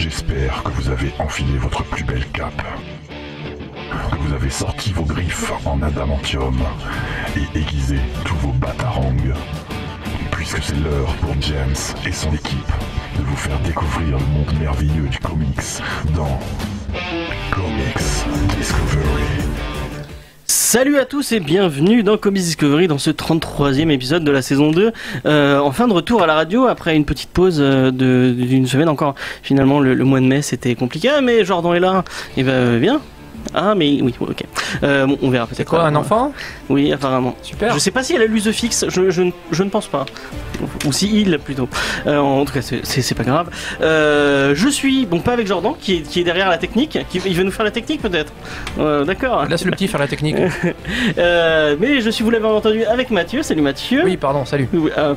J'espère que vous avez enfilé votre plus belle cape, que vous avez sorti vos griffes en adamantium et aiguisé tous vos batarangs, puisque c'est l'heure pour James et son équipe de vous faire découvrir le monde merveilleux du comics dans Comics Discovery. Salut à tous et bienvenue dans Comics Discovery dans ce 33e épisode de la saison 2. Enfin de retour à la radio après une petite pause d'une semaine encore. Finalement le mois de mai c'était compliqué, mais Jordan est là et bien. Ah mais oui, ok. Bon, on verra peut-être. C'est quoi, un enfant ? Oui, apparemment. Super. Je sais pas si elle a lu The Fix, je ne pense pas. Ou si il plutôt. En tout cas, c'est pas grave. Je suis, bon, pas avec Jordan qui est derrière la technique. Il veut nous faire la technique peut-être. D'accord. Laisse le petit faire la technique. Mais je suis, vous l'avez entendu, avec Mathieu. Salut Mathieu. Oui, pardon, salut.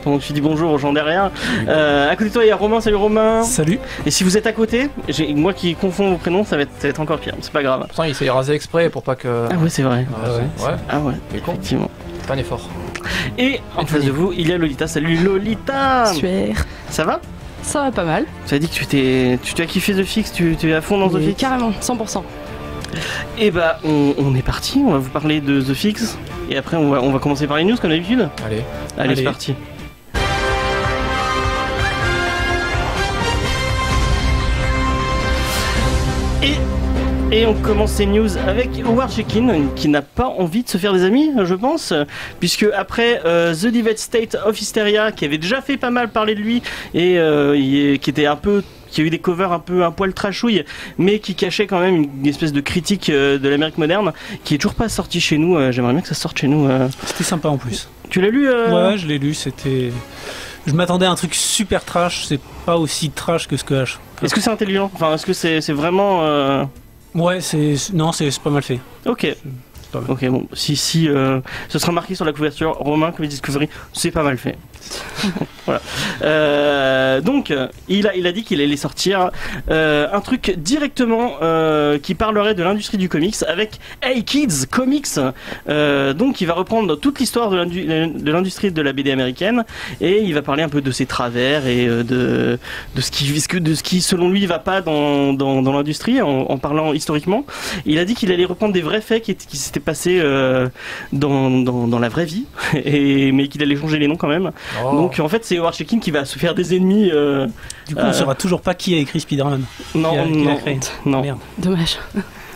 Pendant que tu dis bonjour aux gens derrière. À côté de toi, il y a Romain. Salut Romain. Salut. Et si vous êtes à côté, moi qui confonds vos prénoms, ça va être encore pire. C'est pas grave. Pourtant, il s'est rasé exprès pour pas que. Ah ouais, c'est vrai. Ouais. Ah ouais, Mais con. effectivement. C'est pas un effort. Et en face de vous, il y a Lolita. Salut Lolita. Super. Ça va? Ça va pas mal. Tu as dit que tu t'as kiffé The Fix, tu es à fond dans The Oui, Fix? carrément, 100%. Et bah on est parti, on va vous parler de The Fix. Et après on va commencer par les news comme d'habitude. Allez, c'est parti. Et on commence ces news avec Howard Chaykin qui n'a pas envie de se faire des amis, je pense, puisque après The Divided State of Hysteria, qui avait déjà fait pas mal parler de lui et qui était un peu, qui a eu des covers un poil trashouille, mais qui cachait quand même une espèce de critique de l'Amérique moderne, qui est toujours pas sorti chez nous. J'aimerais bien que ça sorte chez nous. C'était sympa en plus. Tu l'as lu Ouais, je l'ai lu. C'était. Je m'attendais à un truc super trash. C'est pas aussi trash que ce que H. Est-ce que c'est intelligent? Enfin, est-ce que c'est vraiment Ouais, c'est pas mal fait. Ok. Ok, bon, si ce sera marqué sur la couverture, Romain, Comics Discovery, c'est pas mal fait. Voilà. Donc, il a dit qu'il allait sortir un truc directement qui parlerait de l'industrie du comics avec Hey Kids Comics. Donc, il va reprendre toute l'histoire de l'industrie de la BD américaine et il va parler un peu de ses travers et de ce qui selon lui va pas dans l'industrie en parlant historiquement. Il a dit qu'il allait reprendre des vrais faits qui s'étaient passés dans la vraie vie mais qu'il allait changer les noms quand même. Oh. Donc en fait c'est Howard Chaykin qui va se faire des ennemis. Du coup, on saura toujours pas qui a écrit Spider-Man. Non. Merde. Dommage.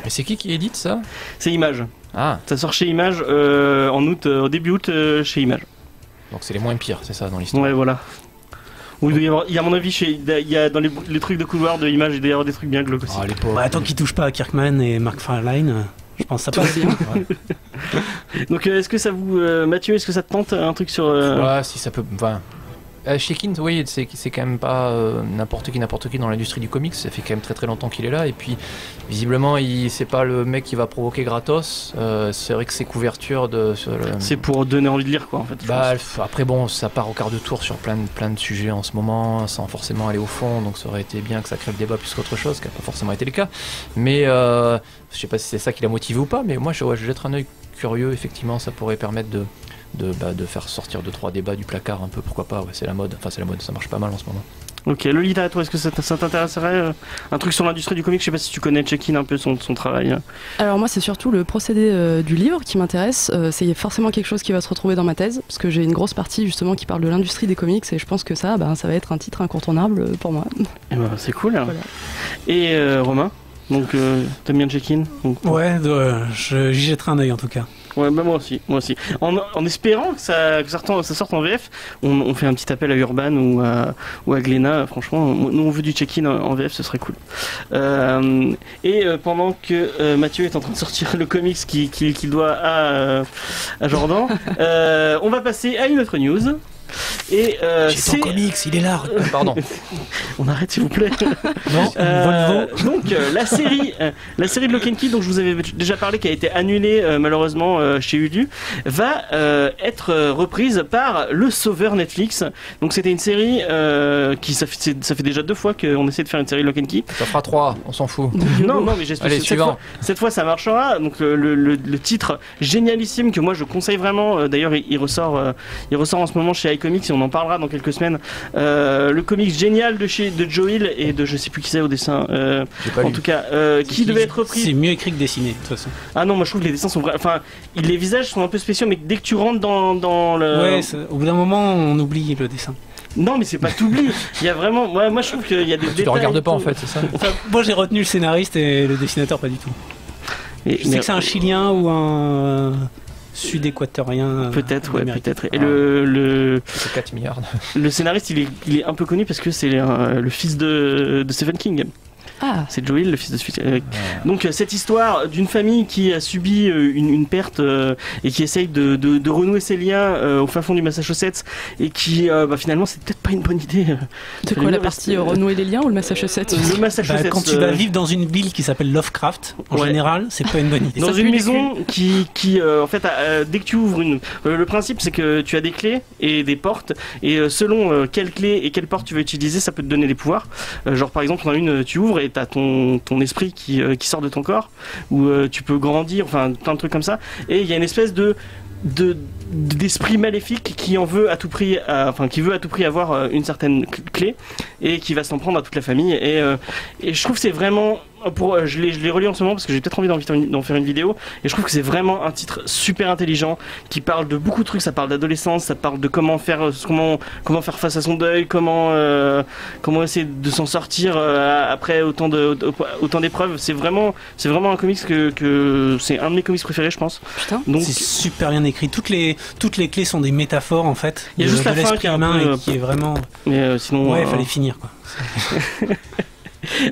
Et c'est qui édite ça ? C'est Image. Ah, Ça sort chez Image en août, au début août chez Image. donc c'est les moins pires, c'est ça dans l'histoire. Ouais, voilà. Ou il y a à mon avis il y a dans les trucs de couloir de Image, il doit y avoir des trucs bien glauques aussi. Ah, les pauvres. Bah, tant qu'ils touchent pas à Kirkman et Mark Farlane, je pense que ça passe. Donc est-ce que ça vous Mathieu, est-ce que ça te tente un truc sur Ouais, si ça peut. Enfin, Chaykin, oui, c'est quand même pas n'importe qui dans l'industrie du comics. Ça fait quand même très très longtemps qu'il est là. Et puis, visiblement, c'est pas le mec qui va provoquer gratos. C'est vrai que ses couvertures c'est pour donner envie de lire quoi en fait. Bah, après bon, ça part au quart de tour sur plein de sujets en ce moment, sans forcément aller au fond. Donc ça aurait été bien que ça crée le débat plus qu'autre chose, ce qui n'a pas forcément été le cas. Mais je sais pas si c'est ça qui l'a motivé ou pas. Mais moi, je jette un œil curieux. Effectivement, ça pourrait permettre de faire sortir 2-3 débats du placard un peu, pourquoi pas, ouais, c'est la mode, ça marche pas mal en ce moment. Ok, Lolita, toi, est-ce que ça t'intéresserait un truc sur l'industrie du comics? Je sais pas si tu connais Chaykin un peu son travail. Alors moi c'est surtout le procédé du livre qui m'intéresse. C'est forcément quelque chose qui va se retrouver dans ma thèse, parce que j'ai une grosse partie justement qui parle de l'industrie des comics et je pense que ça va être un titre incontournable pour moi. Et ben c'est cool. Voilà. Et Romain, donc t'aimes bien Chaykin? Ouais, j'y jetterai un œil en tout cas. Ouais, bah moi aussi. En espérant que ça sorte en VF, on fait un petit appel à Urban ou à Glénat. Franchement, nous on veut du Chaykin en VF, ce serait cool. Et pendant que Mathieu est en train de sortir le comics qu'il doit à Jordan, on va passer à une autre news. Et J'ai ton comics, il est là. Pardon. On arrête s'il vous plaît. Non, Volvo. Donc la série de Lock and Key dont je vous avais déjà parlé, qui a été annulée malheureusement chez Hulu, va être reprise par le sauveur Netflix. Donc c'était une série qui ça fait déjà 2 fois qu'on essaie de faire une série Lock and Key. Ça fera 3, on s'en fout. Non mais j'espère Allez, que cette fois ça marchera. Donc le titre génialissime que moi je conseille vraiment. D'ailleurs il ressort en ce moment chez iComics et on en parlera dans quelques semaines. Le comics génial de Joe Hill et de je sais plus qui c'est au dessin. En tout cas, qui devait être repris. C'est mieux écrit que dessiné, de toute façon. Ah non, moi je trouve que les dessins sont vrais. Enfin, les visages sont un peu spéciaux, mais dès que tu rentres dans le. Ouais, au bout d'un moment, on oublie le dessin. Non, mais c'est pas t'oublies. Il y a vraiment. Ouais, moi je trouve qu'il y a des détails. Tu le regardes pas en fait, c'est ça. Enfin, moi j'ai retenu le scénariste et le dessinateur pas du tout. Je sais que c'est un Chilien ou un Sud-Équatorien. Peut-être, ouais, américain. peut-être. Et C'est 4 milliards. le scénariste, il est un peu connu parce que c'est le fils de Stephen King. Ah, C'est Joe Hill, le fils de Stephen King. Donc cette histoire d'une famille qui a subi une perte et qui essaye de renouer ses liens au fin fond du Massachusetts et qui finalement c'est peut-être pas une bonne idée. de quoi la partie renouer les liens ou le Massachusetts? Le Massachusetts. Quand tu vas vivre dans une ville qui s'appelle Lovecraft, en Ouais. général, c'est pas une bonne idée. Dans Ça une pue maison qui en fait, dès que tu ouvres le principe c'est que tu as des clés et des portes et selon quelle clé et quelle porte tu veux utiliser, ça peut te donner des pouvoirs. Genre par exemple, dans une, tu ouvres et t'as ton esprit qui sort de ton corps, ou tu peux grandir, enfin plein de trucs comme ça. Et il y a une espèce d'esprit maléfique qui en veut à tout prix, qui veut à tout prix avoir une certaine clé et qui va s'en prendre à toute la famille. Et je trouve que c'est vraiment je l'ai relu en ce moment parce que j'ai peut-être envie d'en faire une vidéo et je trouve que c'est vraiment un titre super intelligent qui parle de beaucoup de trucs. Ça parle d'adolescence, ça parle de comment faire face à son deuil, comment essayer de s'en sortir après autant d'épreuves. C'est vraiment un comics que c'est un de mes comics préférés, je pense. Putain. Donc C'est super bien écrit. Toutes les clés sont des métaphores en fait. Il y a juste la fin l'esprit qui est un humain peu, et qui est vraiment. mais sinon Ouais, il fallait finir quoi.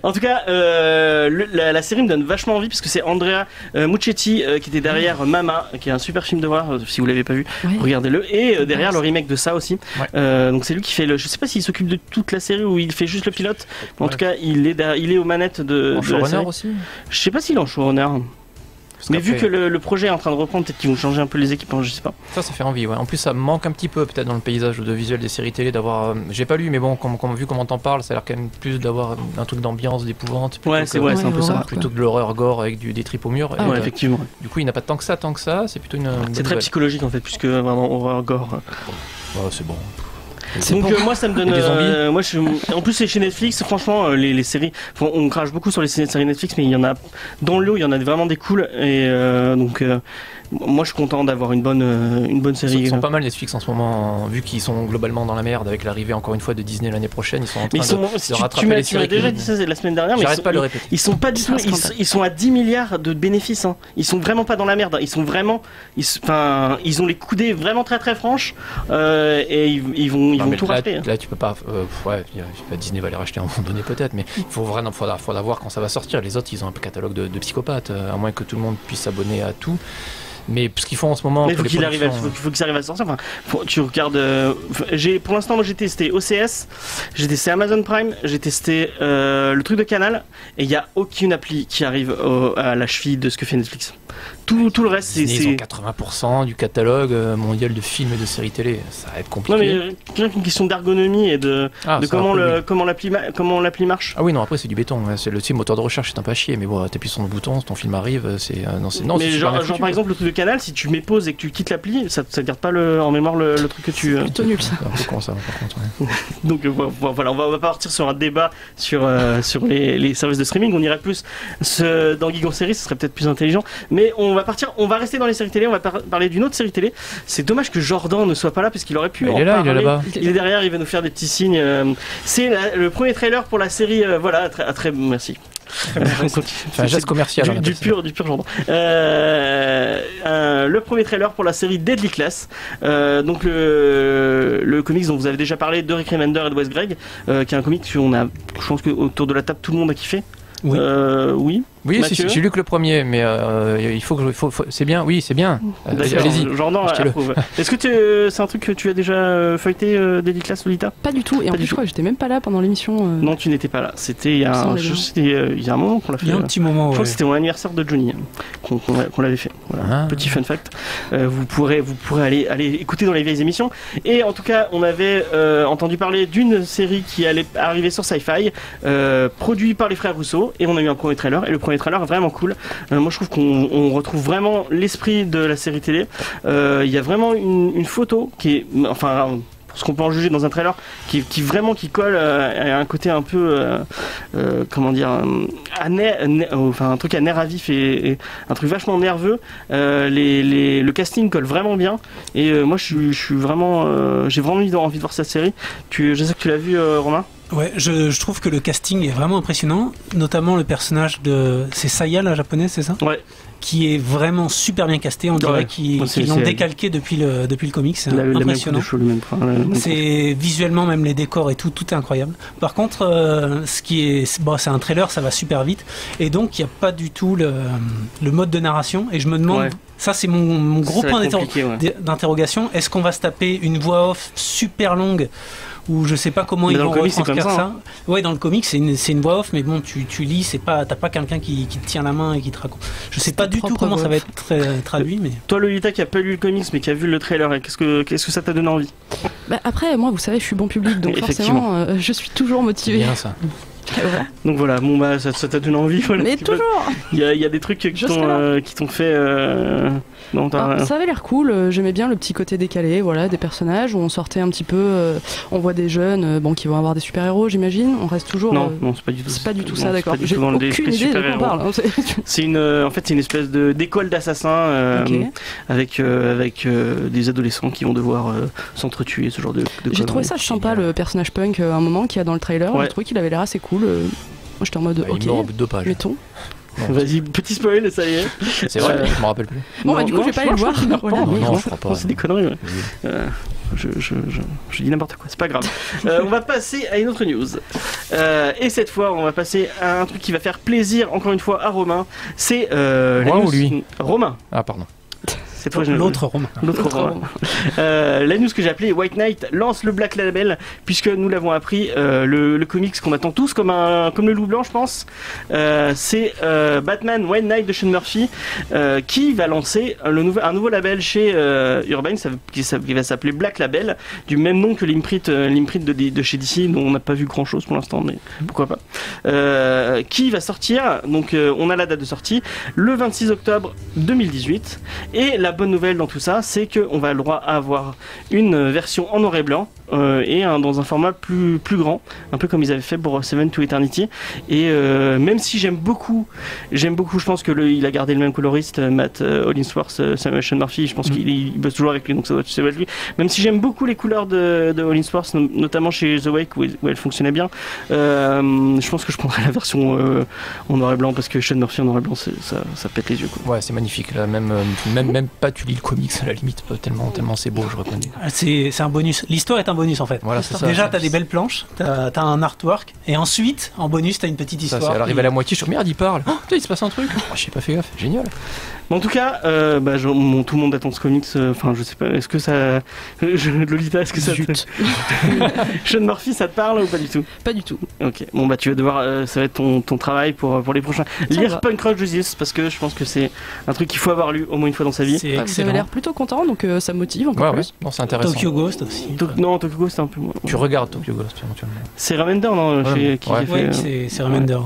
En tout cas, la série me donne vachement envie parce que c'est Andrea Muccetti qui était derrière Mama, qui est un super film de voir. Si vous l'avez pas vu, Ouais. regardez-le. Et derrière le remake de ça aussi. Ouais. Donc c'est lui qui fait je sais pas s'il s'occupe de toute la série ou il fait juste le pilote. Mais en Ouais. tout cas, il est aux manettes de En la showrunner série. aussi. Je sais pas s'il est en showrunner. Parce Mais vu qu'après, que le projet est en train de reprendre, peut-être qu'ils vont changer un peu les équipes, je sais pas. ça fait envie, ouais. En plus, ça manque un petit peu, peut-être, dans le paysage audiovisuel des séries télé, d'avoir. J'ai pas lu, mais bon, vu comment t'en parles, ça a l'air quand même plus d'avoir un truc d'ambiance, d'épouvante. Ouais, c'est un peu Ouais, ça. horreur. Plutôt que de l'horreur gore avec des tripes au mur. Ah, Et, Ouais, effectivement. du coup, il n'a pas tant que ça, c'est plutôt une. bonne C'est très nouvelle. psychologique en fait, plus que vraiment horreur gore. Ouais, c'est bon. C'est Donc bon. moi ça me donne Et des zombies en plus c'est chez Netflix, franchement les séries, on crache beaucoup sur les séries Netflix, mais il y en a dans le lot, il y en a vraiment des cools et moi je suis content d'avoir une bonne série. Ils sont pas mal Netflix en ce moment, vu qu'ils sont globalement dans la merde avec l'arrivée encore une fois de Disney l'année prochaine. Ils sont en train de rattraper les tu m'as séries. déjà dit ça la semaine dernière, mais J'arrête pas de le répéter. ils sont pas du C'est un tout, scandale. ils sont à 10 milliards de bénéfices. Hein. Ils sont vraiment pas dans la merde. Ils sont vraiment, ils ont les coudées vraiment très très franches et ils vont Non, mais tout là, racheter. là, tu peux pas. Disney va les racheter à un moment donné peut-être, mais il faudra voir quand ça va sortir. Les autres, ils ont un psychopathe, psychopathes, à moins que tout le monde puisse s'abonner à tout. Mais ce qu'ils font en ce moment, Mais pour les productions, faut qu'ils arrivent à sortir. Enfin, tu regardes. Pour l'instant, moi j'ai testé OCS, j'ai testé Amazon Prime, j'ai testé le truc de Canal, et il y a aucune appli qui arrive à la cheville de ce que fait Netflix. Tout le reste, Disney, ils c'est. ont 80% du catalogue mondial de films et de séries télé. Ça va être compliqué. Non mais rien qu'une question d'ergonomie et de Ah, ça, comment après, oui. comment l'appli marche. Ah oui, non, après c'est du béton. Hein. C'est le moteur de recherche, c'est un pas à chier. Mais bon, t'appuies sur le bouton, ton film arrive. Non, mais c'est genre super bien par exemple le truc de Canal, si tu mets pause et que tu quittes l'appli, ça garde pas en mémoire le truc que tu. Plutôt nul ça. C'est un peu con ça, par contre. Ouais. Donc voilà, on va partir sur un débat sur les services de streaming. On irait plus dans Geek en série, ce serait peut-être plus intelligent. Mais on va rester dans les séries télé. On va parler d'une autre série télé. C'est dommage que Jordan ne soit pas là parce qu'il aurait pu. Il est là, il est là-bas. Il est derrière, il va nous faire des petits signes. C'est le premier trailer pour la série. Voilà, très merci. C'est un geste commercial. on Du appelle ça. pur Jordan. Le premier trailer pour la série Deadly Class. Donc le comics dont vous avez déjà parlé de Rick Remender et de Wes Craig, qui est un comic que je pense que autour de la table tout le monde a kiffé. Oui. Oui. Oui, Mathieu j'ai lu que le premier, mais il faut c'est bien. Oui, c'est bien. D'accord, Allez-y. Jordan achetez-le. approuve. Est-ce que c'est un truc que tu as déjà feuilleté, Deadly Class, Lolita? Pas du tout. Et en Pas plus, du je crois que j'étais même pas là pendant l'émission. Non, tu n'étais pas là. C'était il y a Sans les gens. il y a un moment qu'on l'a fait. Il y a un petit moment. Je crois Ouais. que c'était mon anniversaire de Johnny qu'on l'avait fait. Voilà. Ah. Petit fun fact. Vous pourrez aller écouter dans les vieilles émissions. Et en tout cas, on avait entendu parler d'une série qui allait arriver sur Sci-Fi, produit par les frères Rousseau. Et on a eu un premier trailer. Et le premier trailer est vraiment cool. Moi, je trouve qu'on retrouve vraiment l'esprit de la série télé. Il y a vraiment une photo qui est, ce qu'on peut en juger dans un trailer, qui colle à un côté un peu, comment dire, enfin un truc à nerf à vif et un truc vachement nerveux. Le casting colle vraiment bien et moi je suis vraiment, j'ai vraiment envie de voir cette série. Je sais que tu l'as vu, Romain. Ouais, je trouve que le casting est vraiment impressionnant, notamment le personnage de... C'est Saya, la japonaise, c'est ça ? Ouais. Qui est vraiment super bien casté, on dirait qu'ils l'ont décalqué depuis le comics, c'est impressionnant. C'est visuellement, même les décors et tout est incroyable. Par contre, c'est un trailer, ça va super vite, et donc il n'y a pas du tout le mode de narration, et je me demande, ça c'est mon gros point d'interrogation, est-ce qu'on va se taper une voix off super longue ou je sais pas comment ils vont retranscrire ça. Ouais, dans le comic c'est une voix off, mais bon, tu lis, t'as pas quelqu'un qui te tient la main et qui te raconte. Je sais pas du tout comment ça va être traduit, mais. Toi, Lolita, qui a pas lu le comics mais qui a vu le trailer, qu'est-ce que ça t'a donné envie ? Après, moi, vous savez, je suis bon public, donc forcément, je suis toujours motivé. Bien ça. Donc voilà, bon bah ça t'a donné envie. Voilà, mais toujours. Il y a des trucs qui t'ont fait. Non, ça avait l'air cool. J'aimais bien le petit côté décalé, voilà, des personnages où on sortait un petit peu. On voit des jeunes, qui vont avoir des super héros, j'imagine. On reste toujours. Non, c'est pas du tout. C'est pas du tout ça, d'accord. J'ai aucune idée de quoi on parle. C'est en fait, c'est une espèce d'école d'assassins avec des adolescents qui vont devoir s'entretuer, ce genre de. J'ai trouvé ça sympa, le personnage punk à un moment qu'il y a dans le trailer. J'ai trouvé qu'il avait l'air assez cool. Moi j'étais en mode il meurt au bout de 2 pages. Mettons. Vas-y, petit spoil, ça y est. C'est vrai, je me rappelle plus. Bon, du coup, je vais pas aller le voir. Non, je crois pas. C'est des conneries. Je dis n'importe quoi, c'est pas grave. On va passer à une autre news. Et cette fois, on va passer à un truc qui va faire plaisir, encore une fois, à Romain. C'est moi ou lui ? Romain. Ah, pardon. L'autre Romain. La news que j'ai appelée White Knight lance le Black Label, puisque nous l'avons appris, le comics qu'on attend tous comme le loup blanc, je pense. C'est Batman White Knight de Sean Murphy qui va lancer un nouveau label chez Urban qui va s'appeler Black Label, du même nom que l'imprint de chez DC, dont on n'a pas vu grand chose pour l'instant, mais pourquoi pas. Qui va sortir, donc on a la date de sortie, le 26 octobre 2018, et la bonne nouvelle dans tout ça, c'est qu'on va le droit à avoir une version en noir et blanc et dans un format plus grand, un peu comme ils avaient fait pour Seven to Eternity. Et même si j'aime beaucoup, je pense que il a gardé le même coloriste, Matt Hollingsworth, Sean Murphy, je pense qu'il bosse toujours avec lui, donc ça doit être lui. Même si j'aime beaucoup les couleurs de Hollingsworth, notamment chez The Wake où elle fonctionnait bien, je pense que je prendrais la version en noir et blanc, parce que Sean Murphy en noir et blanc, ça pète les yeux, quoi. Ouais, c'est magnifique là, même pas tu lis le comics à la limite, tellement c'est beau, je reconnais. C'est un bonus. L'histoire est un bonus en fait. Voilà, c'est ça. Déjà, t'as des belles planches, t'as un artwork, et ensuite, en bonus, t'as une petite histoire. Elle arrive à la moitié, je suis merde, il parle. Oh, putain, il se passe un truc. Oh, j'ai pas fait gaffe, génial. En tout cas, tout le monde attend ce comics. Enfin, je sais pas, est-ce que ça. Lolita, est-ce que ça. Sean Murphy, ça te parle ou pas du tout ? Pas du tout. Ok, bon bah tu vas devoir. Ça va être ton travail pour les prochains. Lire Punk Rock Justice, parce que je pense que c'est un truc qu'il faut avoir lu au moins une fois dans sa vie. Vous avez l'air plutôt content, donc ça motive encore plus. Non, c'est intéressant. Tokyo Ghost aussi. Non, Tokyo Ghost, c'est un peu moins. Tu regardes Tokyo Ghost éventuellement. C'est Remender, non qui fait, c'est Remender.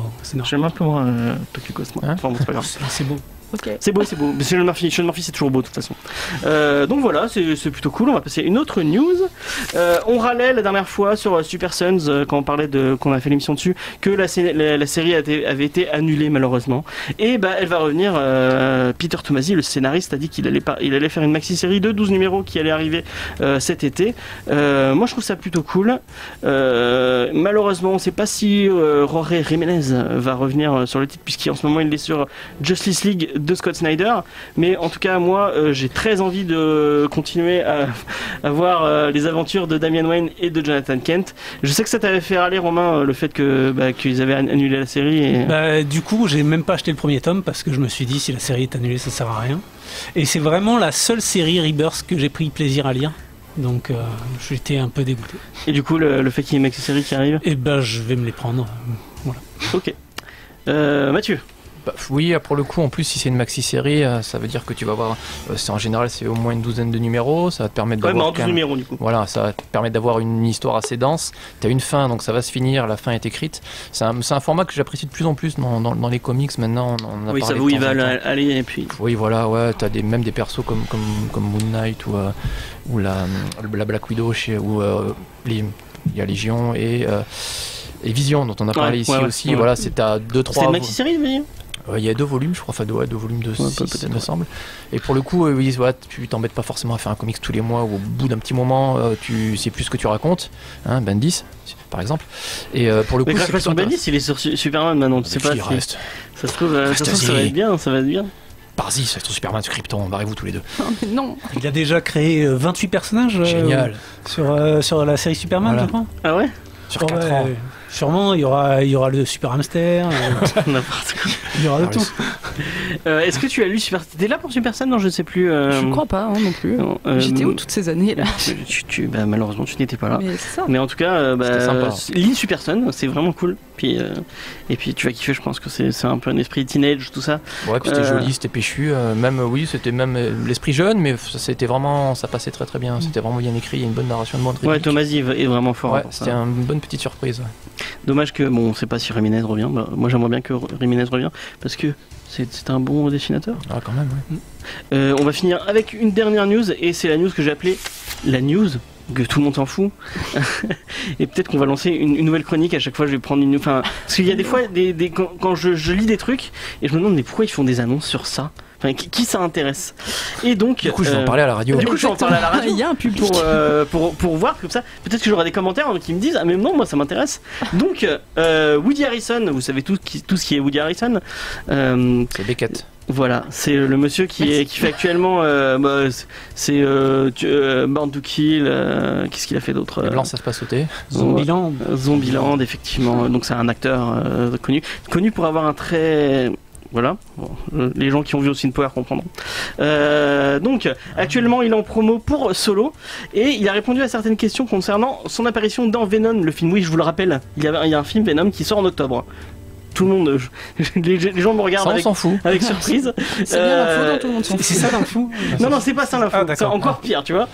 J'aime un peu moins Tokyo Ghost, moi. Enfin, bon, c'est pas grave. C'est beau. Okay. C'est beau. Mais Sean Murphy, c'est toujours beau de toute façon. Donc voilà, c'est plutôt cool. On va passer à une autre news. On râlait la dernière fois sur Super Sons quand on parlait qu'on a fait l'émission dessus que la série avait été annulée malheureusement. Et elle va revenir. Peter Tomasi, le scénariste, a dit qu'il allait faire une maxi-série de 12 numéros qui allait arriver cet été. Moi je trouve ça plutôt cool. Malheureusement, on ne sait pas si Jorge Jiménez va revenir sur le titre, puisqu'en ce moment il est sur Justice League de Scott Snyder, mais en tout cas moi j'ai très envie de continuer à voir les aventures de Damian Wayne et de Jonathan Kent. Je sais que ça t'avait fait râler, Romain, le fait qu'ils avaient annulé la série du coup j'ai même pas acheté le premier tome parce que je me suis dit si la série est annulée ça sert à rien, et c'est vraiment la seule série Rebirth que j'ai pris plaisir à lire, donc j'étais un peu dégoûté. Et du coup le fait qu'il y ait une maxi série qui arrive, je vais me les prendre, voilà. Ok. Mathieu. Oui, pour le coup, en plus, si c'est une maxi-série, ça veut dire que tu vas avoir. En général, c'est au moins une douzaine de numéros. Ça va te permettre d'avoir. Ouais, mais en 12 numéros, du coup. Voilà, ça va te permettre d'avoir une histoire assez dense. Tu as une fin, donc ça va se finir. La fin est écrite. C'est un format que j'apprécie de plus en plus dans les comics. Maintenant, on a oui, ça va où il va aller. Et puis... Oui, voilà, ouais. Tu as même des persos comme Moon Knight ou la Black Widow, il y a Légion et Vision, dont on a parlé ici aussi. Voilà, c'est à 2-3. C'est une maxi-série, Vision. Il y a 2 volumes, je crois, 2 volumes de 6, il me semble. Et pour le coup, tu t'embêtes pas forcément à faire un comics tous les mois, ou au bout d'un petit moment, tu sais plus ce que tu racontes. Hein, Bendis, par exemple. Et pour le coup, c'est sur Bendis, il est sur Superman maintenant, tu sais pas. Reste. Ça se trouve, ça va être bien, Parzi, c'est ton Superman, ce Krypton, barrez-vous tous les deux. Oh, mais non. Il a déjà créé 28 personnages. Génial. Sur la série Superman, je crois. Ah ouais. Sur 4 ans. Sûrement, il y aura le Super Hamster. N'importe quoi. Il y aura de tout. Est-ce que tu as lu Super... T'étais là pour Super Sun? Non, je ne sais plus. Je ne crois pas, non plus. J'étais où toutes ces années là? Malheureusement, tu n'étais pas là. Mais c'est ça. Mais en tout cas, lis Super Sun, c'est vraiment cool. Et puis tu vas kiffer, je pense que c'est un peu un esprit teenage, tout ça. Ouais, puis c'était joli, c'était péchu. C'était même l'esprit jeune, mais ça passait très très bien. C'était vraiment bien écrit, il y a une bonne narration de monde. Ouais, Thomas est vraiment fort. Ouais, c'était une bonne petite surprise. Dommage que, on sait pas si Jiménez revient. Moi, j'aimerais bien que Jiménez revienne parce que c'est un bon dessinateur. Ah, quand même, ouais. On va finir avec une dernière news, et c'est la news que j'ai appelée la news que tout le monde s'en fout. Et peut-être qu'on va lancer une nouvelle chronique. À chaque fois, je vais prendre parce qu'il y a des fois, quand je lis des trucs, et je me demande, mais pourquoi ils font des annonces sur ça? Enfin, qui ça intéresse? Et donc, du coup, je vais en parler à la radio. Il y a un public pour voir comme ça. Peut-être que j'aurai des commentaires qui me disent, ah mais non, moi ça m'intéresse. Donc, Woody Harrelson, vous savez tout ce qui est Woody Harrelson. C'est Beckett. Voilà, c'est le monsieur qui fait actuellement c'est Born to Kill, qu'est-ce qu'il a fait d'autre? Les Blancs ça se passe sauter. Zombieland, effectivement. Donc c'est un acteur connu pour avoir un très... Voilà, les gens qui ont vu Austin Power comprendront. Donc, actuellement, il est en promo pour Solo, et il a répondu à certaines questions concernant son apparition dans Venom, le film. Oui, je vous le rappelle, il y a un film Venom qui sort en octobre. Tout le monde, les gens me regardent avec surprise. C'est bien l'info dont tout le monde s'en fout. C'est ça l'info? Non, c'est pas ça l'info. C'est encore pire, tu vois.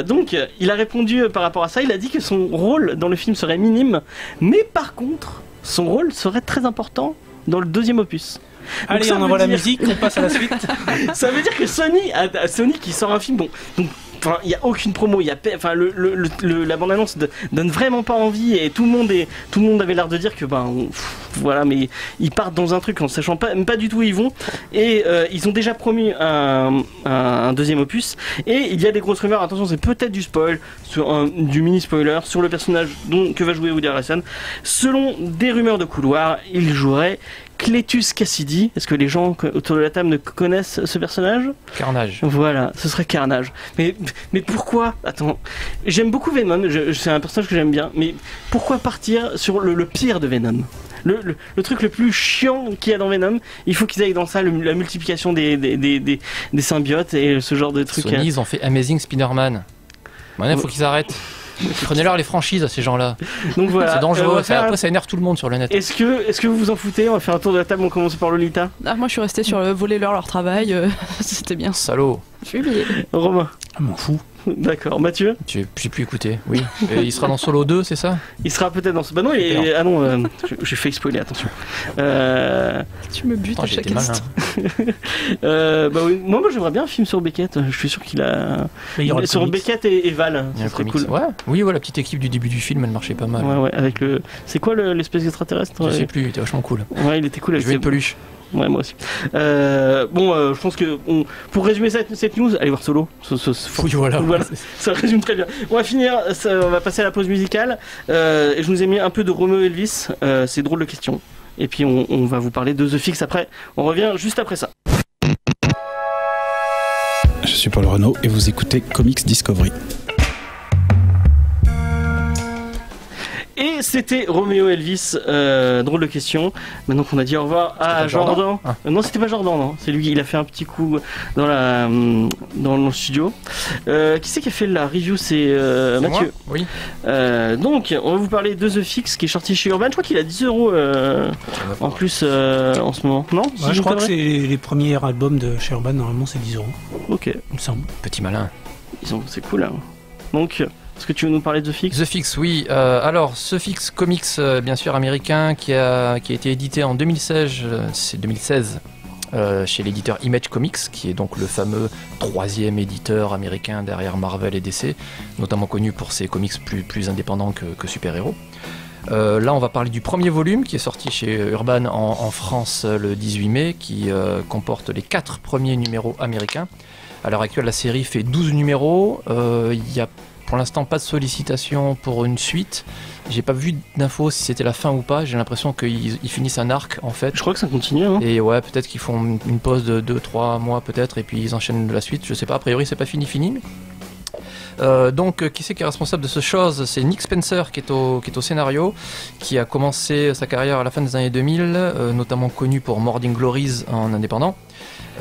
Donc, il a répondu par rapport à ça. Il a dit que son rôle dans le film serait minime, mais par contre, son rôle serait très important dans le 2e opus. Donc allez, on envoie la musique, on passe à la suite. Ça veut dire que Sony qui sort un film, donc il n'y a aucune promo, la bande-annonce donne vraiment pas envie, et tout le monde avait l'air de dire que voilà, mais ils partent dans un truc en sachant pas du tout où ils vont, et ils ont déjà promis un 2e opus, et il y a des grosses rumeurs. Attention, c'est peut-être du spoil, du mini spoiler sur le personnage que va jouer Woody Harrelson. Selon des rumeurs de couloir, il jouerait Cletus Cassidy. Est-ce que les gens autour de la table ne connaissent ce personnage? Carnage. Voilà, ce serait Carnage. Mais pourquoi? Attends, j'aime beaucoup Venom, c'est un personnage que j'aime bien, mais pourquoi partir sur le pire de Venom? Le truc le plus chiant qu'il y a dans Venom, il faut qu'ils aillent dans ça, la multiplication des symbiotes et ce genre de trucs. Sony, ils ont fait Amazing Spider-Man. Maintenant, il faut qu'ils arrêtent. Prenez-leur les franchises à ces gens-là. Donc voilà. C'est dangereux. Après, ça énerve tout le monde sur le net. Est-ce que vous vous en foutez? On va faire un tour de la table. On commence par Lolita. Moi, je suis resté sur voler-leur travail. C'était bien. Salaud. Je suis oublié. Romain. Je m'en fous. D'accord. Mathieu. J'ai plus écouté. Oui. Et il sera dans Solo 2, c'est ça? Il sera peut-être dans ce. Bah non, ah non. J'ai fait spoiler. Attention. Tu me butes à chaque instant. Oui. Moi, j'aimerais bien un film sur Beckett. Je suis sûr qu'il a. Sur Beckett et Val. Ça serait cool. Ouais. Oui, la petite équipe du début du film, elle marchait pas mal. Ouais. Avec le. C'est quoi l'espèce extraterrestre? Je sais plus. Il était vachement cool. Ouais, il était cool. Je veux une peluche. Ouais, moi aussi. Je pense que pour résumer cette news, allez voir Solo. Oui, voilà. Ça résume très bien. On va finir, on va passer à la pause musicale. Et je nous ai mis un peu de Romeo Elvis. C'est drôle de question. Et puis on va vous parler de The Fix après. On revient juste après ça. Je suis Paul Renaud et vous écoutez Comics Discovery. Et c'était Roméo Elvis, drôle de question. Maintenant qu'on a dit au revoir à Jordan. Non, c'était pas Jordan, non. C'est lui, il a fait un petit coup dans le studio. Qui c'est qui a fait la review? C'est Mathieu. Moi oui. Donc, on va vous parler de The Fix qui est sorti chez Urban. Je crois qu'il a 10 € en plus en ce moment. Non, si je crois que c'est les premiers albums de chez Urban, normalement c'est 10 €. Ok. Il me semble. Petit malin. C'est cool. Hein. Donc, est-ce que tu veux nous parler de The Fix? The Fix, oui. Alors, The Fix Comics, bien sûr américain, qui a été édité en 2016 chez l'éditeur Image Comics, qui est donc le fameux 3e éditeur américain derrière Marvel et DC, notamment connu pour ses comics plus indépendants que super-héros. Là, on va parler du premier volume qui est sorti chez Urban en France le 18 mai, qui comporte les 4 premiers numéros américains. À l'heure actuelle, la série fait 12 numéros. Il y a pour l'instant pas de sollicitation pour une suite. J'ai pas vu d'infos si c'était la fin ou pas. J'ai l'impression qu'ils finissent un arc en fait. Je crois que ça continue. Hein. Et ouais, peut-être qu'ils font une pause de 2-3 mois peut-être et puis ils enchaînent la suite. Je sais pas. A priori, c'est pas fini. Donc, qui c'est qui est responsable de ce chose? C'est Nick Spencer qui est au scénario, qui a commencé sa carrière à la fin des années 2000, notamment connu pour Morning Glories en indépendant.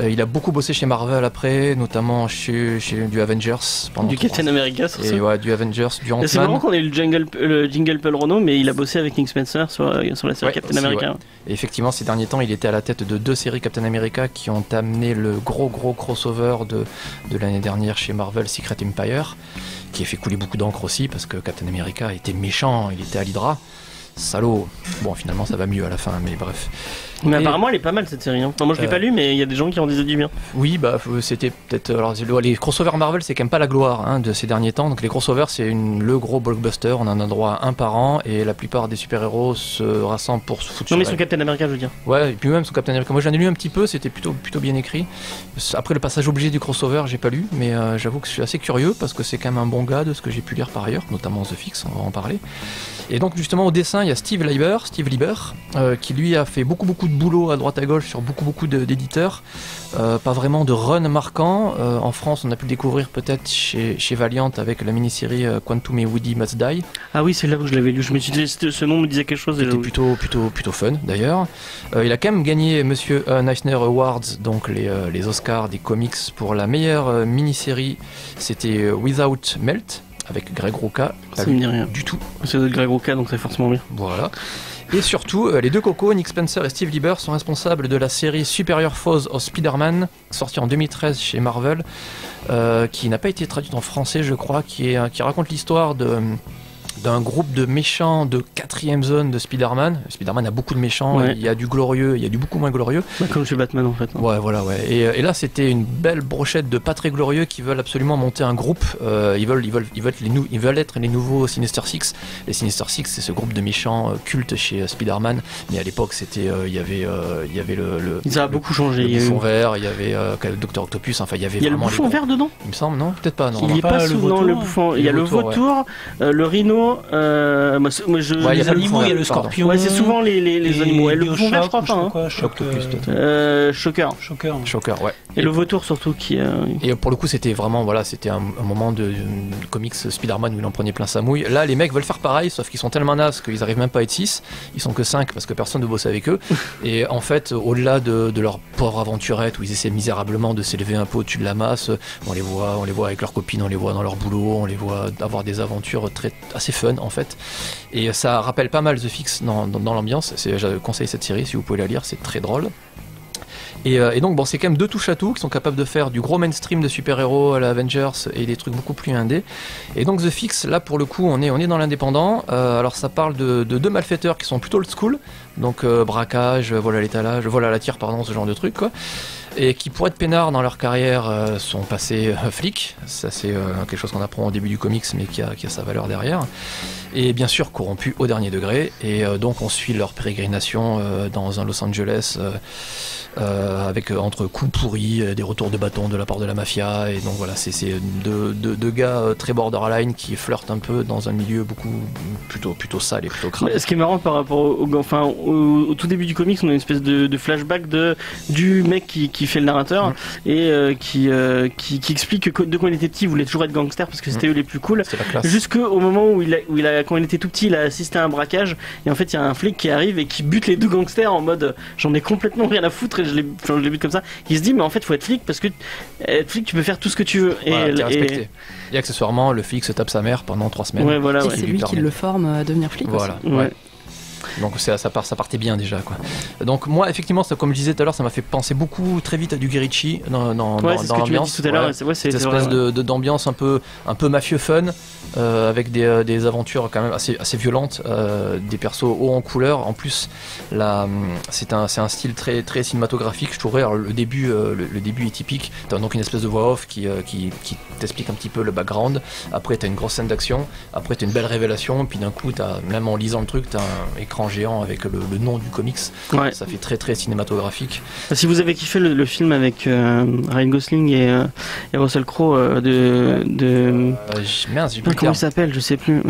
Il a beaucoup bossé chez Marvel après, notamment chez du Avengers. Du Captain America, sur ça. Et ouais, du Avengers, du Ant-Man. C'est vraiment qu'on ait le jingle Paul Renault, mais il a bossé avec Nick Spencer sur la série Captain America. Ouais. Et effectivement, ces derniers temps, il était à la tête de 2 séries Captain America qui ont amené le gros crossover de l'année dernière chez Marvel, Secret Empire, qui a fait couler beaucoup d'encre aussi, parce que Captain America était méchant, il était à l'Hydra. Salaud. Bon, finalement, ça va mieux à la fin, mais bref. Mais apparemment, elle est pas mal cette série. Hein. Enfin, moi, je l'ai pas lu, mais il y a des gens qui en disaient du bien. Oui, bah, c'était peut-être. Alors, les crossovers Marvel, c'est quand même pas la gloire de ces derniers temps. Donc, les crossovers, c'est le gros blockbuster. On en a droit à un par an, et la plupart des super-héros se rassemblent pour se foutre. Non, mais sur Captain America, je veux dire. Ouais, et puis même sur Captain America. Moi, j'en ai lu un petit peu. C'était plutôt bien écrit. Après le passage obligé du crossover, j'ai pas lu, mais j'avoue que je suis assez curieux parce que c'est quand même un bon gars de ce que j'ai pu lire par ailleurs, notamment The Fix. On va en parler. Et donc, justement, au dessin, il y a Steve Lieber, qui lui a fait beaucoup de boulot à droite à gauche sur beaucoup d'éditeurs. Pas vraiment de run marquant. En France, on a pu le découvrir peut-être chez Valiant avec la mini-série Quantum et Woody Must Die. Ah oui, c'est là où je l'avais lu. Je me suis dit, ce nom me disait quelque chose. C'était plutôt fun d'ailleurs. Il a quand même gagné Monsieur Eisner Awards, donc les Oscars des comics pour la meilleure mini-série. C'était Without Melt, avec Greg Rucka. Ça me dit rien du tout. C'est Greg Rucka, donc c'est forcément bien. Voilà. Et surtout, les deux cocos, Nick Spencer et Steve Lieber, sont responsables de la série Superior Foes of Spider-Man, sortie en 2013 chez Marvel, qui n'a pas été traduite en français, je crois, qui raconte l'histoire d'un groupe de méchants de 4ème zone de Spider-Man. Spider-Man a beaucoup de méchants, ouais. Il y a du glorieux, il y a du beaucoup moins glorieux. Bah, comme chez Batman en fait. Hein. Ouais, voilà, ouais. Et là, c'était une belle brochette de pas très glorieux qui veulent absolument monter un groupe. Ils veulent être les nouveaux Sinister Six. Les Sinister Six, c'est ce groupe de méchants cultes chez Spider-Man. Mais à l'époque, c'était, il y avait le. Ça a beaucoup changé. Le bouffon vert, il y avait Dr Octopus. Enfin, il y avait. Il y a le bouffon vert dedans. Il me semble, non? Peut-être pas. Non. Il n'y a pas souvent le bouffon. Il y a le vautour, le rhino. Les animaux, il y a le scorpion. Ouais, c'est souvent les animaux. Et le bouffon vert, je crois pas. Shocker, ouais. Et le vautour surtout qui. Et pour le coup, c'était vraiment, voilà, c'était un moment de comics Spider-Man où il en prenait plein sa mouille. Là, les mecs veulent faire pareil, sauf qu'ils sont tellement nazes qu'ils arrivent même pas à être 6. Ils sont que 5 parce que personne ne bosse avec eux. Et en fait, au-delà de leur pauvre aventurette où ils essaient misérablement de s'élever un peu au-dessus de la masse, on les voit avec leurs copines, on les voit dans leur boulot, on les voit avoir des aventures assez fun en fait. Et ça rappelle pas mal The Fix dans l'ambiance. Je conseille cette série si vous pouvez la lire, c'est très drôle. Et donc bon, c'est quand même 2 touche à tout qui sont capables de faire du gros mainstream de super-héros à la Avengers et des trucs beaucoup plus indés. Et donc The Fix, là pour le coup on est dans l'indépendant. Alors ça parle de 2 malfaiteurs qui sont plutôt old school, donc braquage, vol à l'étalage, vol à la tire, pardon, ce genre de trucs quoi. Et qui pour être peinards dans leur carrière sont passés flics. Ça c'est quelque chose qu'on apprend au début du comics mais qui a sa valeur derrière. Et bien sûr corrompus au dernier degré. Et donc on suit leur pérégrination dans un Los Angeles avec entre coups pourris, des retours de bâton de la part de la mafia. Et donc voilà, c'est deux gars très borderline qui flirtent un peu dans un milieu plutôt sale et plutôt crade. Ce qui est marrant par rapport au tout début du comics, on a une espèce de flashback du mec qui fait le narrateur et qui explique que quand il était petit, il voulait toujours être gangster parce que c'était eux les plus cool. Jusqu'au moment où quand il était tout petit, il a assisté à un braquage et en fait il y a un flic qui arrive et qui bute les 2 gangsters en mode j'en ai complètement rien à foutre et je les bute comme ça. Il se dit mais en fait faut être flic parce que être flic tu peux faire tout ce que tu veux. Et accessoirement le flic se tape sa mère pendant 3 semaines. Ouais, voilà, c'est lui qui le forme à devenir flic. Voilà. Aussi. Ouais. Donc ça partait bien déjà quoi. Donc moi effectivement comme je disais tout à l'heure ça m'a fait penser beaucoup très vite à du Guy Ritchie dans l'ambiance. Tout à l'heure, cette espèce d'ambiance un peu mafieux fun avec des aventures quand même assez violentes, des persos hauts en couleur. En plus c'est un style très très cinématographique je trouverais. Alors, le début est typique. T'as donc une espèce de voix off qui t'explique un petit peu le background. Après t'as une grosse scène d'action. Après t'as une belle révélation. Puis d'un coup même en lisant le truc t'as un écran géant avec le nom du comics. Ça fait très très cinématographique. Si vous avez kiffé le film avec Ryan Gosling et Russell Crowe mince, j'ai plus comment il s'appelle, je sais plus.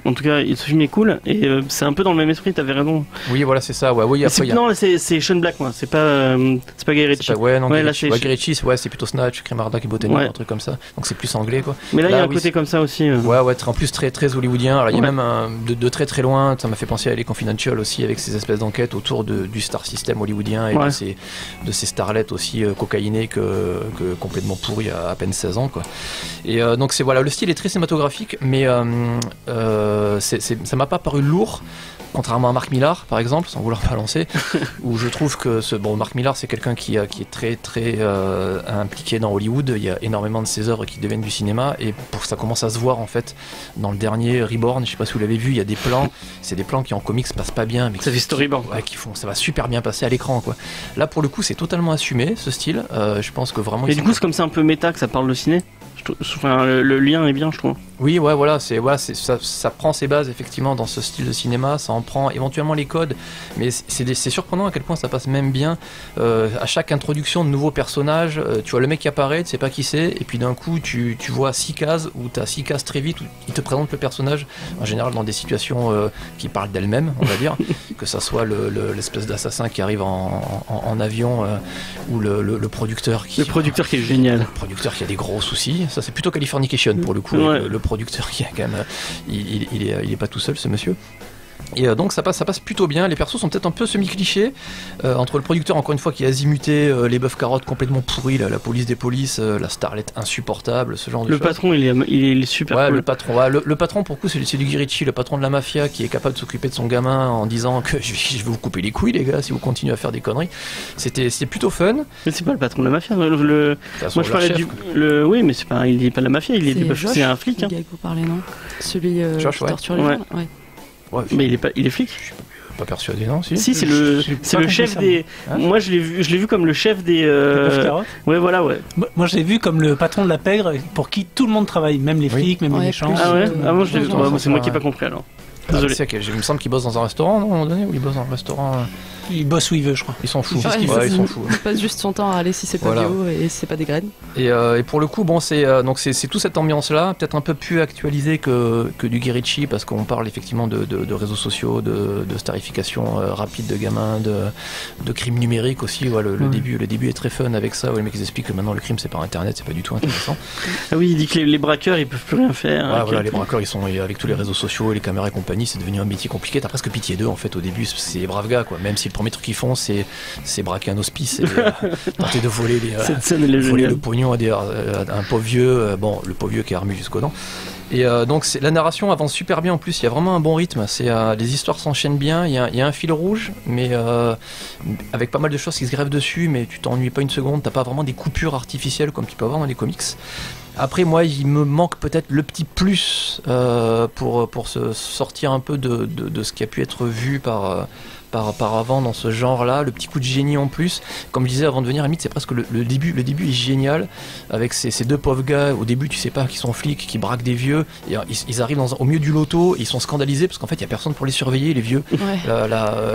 En tout cas, ce film est cool et c'est un peu dans le même esprit. T'avais raison. Oui, voilà, c'est ça. Ouais, oui. Non, c'est Sean Black, moi. C'est pas Guy Ritchie. Guy Ritchie, c'est plutôt Snatch, Krimarda qui Botanique, un truc comme ça. Donc c'est plus anglais, quoi. Mais là, il y a un côté comme ça aussi. Ouais, en plus très très hollywoodien. Alors il y a même de très très loin. Ça m'a fait penser à Les Confidential aussi, avec ces espèces d'enquêtes autour du star system hollywoodien et de ces starlettes aussi cocaïnées que complètement pourries à peine 16 ans, quoi. Et donc le style est très cinématographique, mais ça m'a pas paru lourd. Contrairement à Mark Millar, par exemple, sans vouloir balancer, où je trouve que Mark Millar, c'est quelqu'un qui est très très impliqué dans Hollywood. Il y a énormément de ses œuvres qui deviennent du cinéma, et ça commence à se voir en fait dans le dernier Reborn. Je sais pas si vous l'avez vu, il y a des plans, c'est des plans qui en comics passent pas bien, mais ça fait storyboard, ça va super bien passer à l'écran, quoi. Là, pour le coup, c'est totalement assumé ce style. Je pense que vraiment. Et du coup, c'est comme c'est un peu méta que ça parle de ciné. Le lien est bien, je trouve. Oui, ça prend ses bases effectivement dans ce style de cinéma, ça en prend éventuellement les codes, mais c'est surprenant à quel point ça passe même bien. À chaque introduction de nouveaux personnages, tu vois le mec qui apparaît, tu sais pas qui c'est, et puis d'un coup tu vois 6 cases, où tu as 6 cases très vite, où il te présente le personnage, en général dans des situations qui parlent d'elles-mêmes, on va dire, que ça soit l'espèce d'assassin qui arrive en avion, ou le producteur qui... Le producteur qui est génial. Le producteur qui a des gros soucis, ça c'est plutôt Californication pour le coup, le producteur qui a quand même, il est pas tout seul ce monsieur. Et donc ça passe plutôt bien. Les persos sont peut-être un peu semi-clichés, entre le producteur encore une fois qui est azimuté, les bœufs carottes complètement pourris, la police des polices, la starlette insupportable, ce genre de choses. Le patron il est super cool. Le patron pour le coup c'est du Guy Ritchie, le patron de la mafia qui est capable de s'occuper de son gamin en disant que je vais vous couper les couilles les gars si vous continuez à faire des conneries. C'était plutôt fun. Mais c'est pas le patron de la mafia. Moi je parlais oui mais il est pas de la mafia, c'est un flic. Le gars que vous parlez, non? Celui qui torture les gens. Ouais, mais il est flic. Je suis pas persuadé, non? Si c'est le chef des. Moi je l'ai vu comme le chef des. Ouais, voilà, ouais. Moi je l'ai vu comme le patron de la pègre pour qui tout le monde travaille, même les flics, même les méchants. Ah ouais. Moi je l'ai vu. C'est moi qui ai pas compris alors. Désolé. Il me semble qu'il bosse dans un restaurant, non, à un moment donné, ou il bosse dans un restaurant. Il bosse où il veut, je crois. Il s'en fout. Il passe juste son temps à aller si c'est pas bio et si c'est pas des graines. Et pour le coup, c'est toute cette ambiance-là, peut-être un peu plus actualisée que du Guy Ritchie, parce qu'on parle effectivement de réseaux sociaux, de starification rapide de gamins, de crimes numériques aussi. Le début est très fun avec ça. Les mecs ils expliquent que maintenant le crime c'est par internet, c'est pas du tout intéressant. Ah oui, il dit que les braqueurs ils peuvent plus rien faire. Les braqueurs ils sont avec tous les réseaux sociaux, les caméras et compagnie, c'est devenu un métier compliqué. T'as presque pitié d'eux en fait au début, c'est les braves gars quoi. Même si le premier truc qu'ils font c'est braquer un hospice et tenter de voler le pognon à un pauvre vieux, le pauvre vieux qui est armé jusqu'aux dents. Et donc la narration avance super bien en plus, il y a vraiment un bon rythme, les histoires s'enchaînent bien, il y a un fil rouge, mais avec pas mal de choses qui se grèvent dessus, mais tu t'ennuies pas une seconde, t'as pas vraiment des coupures artificielles comme tu peux avoir dans les comics. Après moi il me manque peut-être le petit plus pour se sortir un peu de ce qui a pu être vu par avant dans ce genre-là, le petit coup de génie en plus. Comme je disais avant de venir, limite c'est presque le début est génial avec ces deux pauvres gars. Au début tu sais pas qu'ils sont flics, qui braquent des vieux, vieux, et ils arrivent au milieu du loto, ils sont scandalisés parce qu'en fait il y a personne pour les surveiller, les vieux.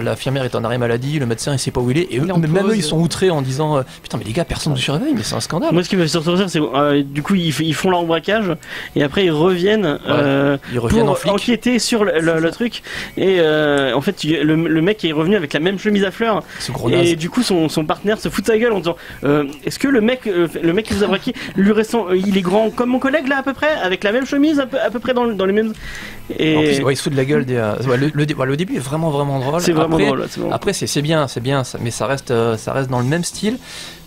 L'infirmière est en arrêt maladie, le médecin il sait pas où il est, et même eux ils sont outrés en disant putain mais les gars, personne ne surveille, mais c'est un scandale. Moi ce qui me fait surtout rire, c'est du coup ils font leur braquage et après ils reviennent pour enquêter sur le truc, et en fait le mec est revenu avec la même chemise à fleurs, et du coup son partenaire se fout de sa gueule en disant est-ce que le mec qui vous a braqué, il est grand comme mon collègue là à peu près, avec la même chemise à peu près dans les mêmes. Et... En plus, il se fout de la gueule le début est vraiment drôle. C'est vraiment drôle. Après c'est bien, mais ça reste dans le même style.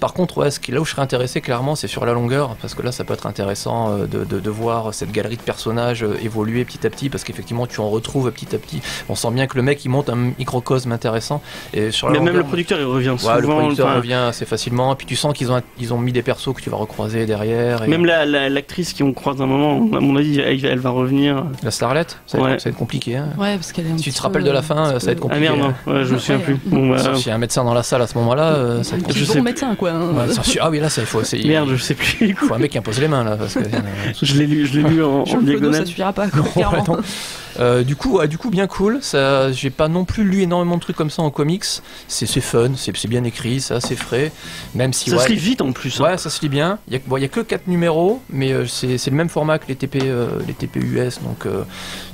Par contre, là où je serais intéressé clairement, c'est sur la longueur, parce que là ça peut être intéressant de voir cette galerie de personnages évoluer petit à petit, parce qu'effectivement tu en retrouves petit à petit. On sent bien que le mec il monte un microcosme intéressant. Et sur la longueur, même le producteur il revient souvent. Le producteur revient assez facilement, et puis tu sens qu'ils ont mis des persos que tu vas recroiser derrière. Même l'actrice qu'on croise un moment, à mon avis, elle va revenir. La Starlet, ça va être compliqué. Hein. Ouais, parce qu'elle est si tu te rappelles de la fin, ça va être compliqué. Ah merde, non. Je me souviens plus. S'il y a un médecin dans la salle à ce moment-là, ça va être compliqué. Médecin quoi. Ah oui, là ça il faut essayer. Merde, je sais plus. Il faut un mec qui impose les mains là, parce que je l'ai lu en diagonale. Ça suffira pas. Clairement. Du coup bien cool. Ça, j'ai pas non plus lu énormément de trucs comme ça en comics. C'est fun, c'est bien écrit, c'est assez frais. Même si ça se lit vite en plus. Ouais, ça se lit bien. Il y a que 4 numéros, mais c'est le même format que les TP US, donc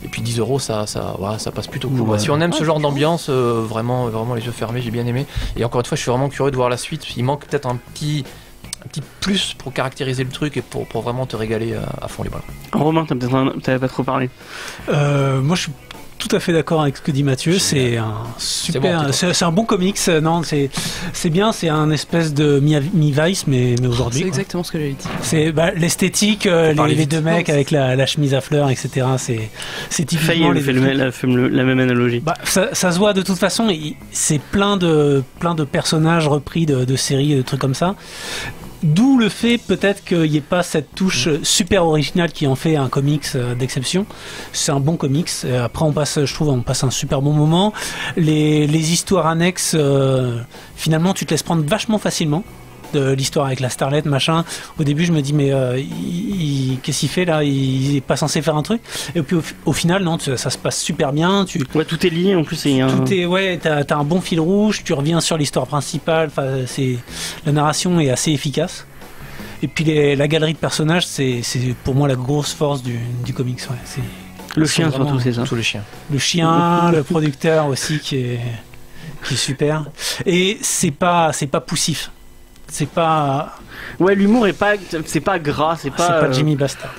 et puis 10 €, ça passe plutôt cool. Ouais. Si on aime ce genre d'ambiance, vraiment les yeux fermés, j'ai bien aimé. Et encore une fois, je suis vraiment curieux de voir la suite. Il manque peut-être un petit plus pour caractériser le truc et pour vraiment te régaler à fond les balles. Romain, t'avais pas trop parlé. Moi je suis tout à fait d'accord avec ce que dit Mathieu. C'est un super, c'est un bon comics. Non, c'est bien. C'est un espèce de mi-Vice, mais aujourd'hui. C'est exactement ce que j'avais dit. C'est l'esthétique, les deux mecs avec la chemise à fleurs, etc. C'est typiquement. Faye la même analogie. Ça se voit de toute façon. C'est plein de personnages repris de séries, de trucs comme ça. D'où le fait peut-être qu'il n'y ait pas cette touche super originale qui en fait un comics d'exception. C'est un bon comics. Après on passe un super bon moment. Les histoires annexes, finalement tu te laisses prendre vachement facilement. De l'histoire avec la Starlet, machin. Au début, je me dis, mais qu'est-ce qu'il fait là? Il est pas censé faire un truc. Et puis au final, non, ça se passe super bien. Ouais, tout est lié en plus. T'as un bon fil rouge. Tu reviens sur l'histoire principale. La narration est assez efficace. Et puis la galerie de personnages, c'est pour moi la grosse force du comics. Ouais. Le chien surtout, c'est ça. Tous les chiens. Le chien, le producteur aussi qui est super. Et c'est pas poussif. C'est pas. Ouais, l'humour c'est pas gras, c'est pas Jimmy Bastard.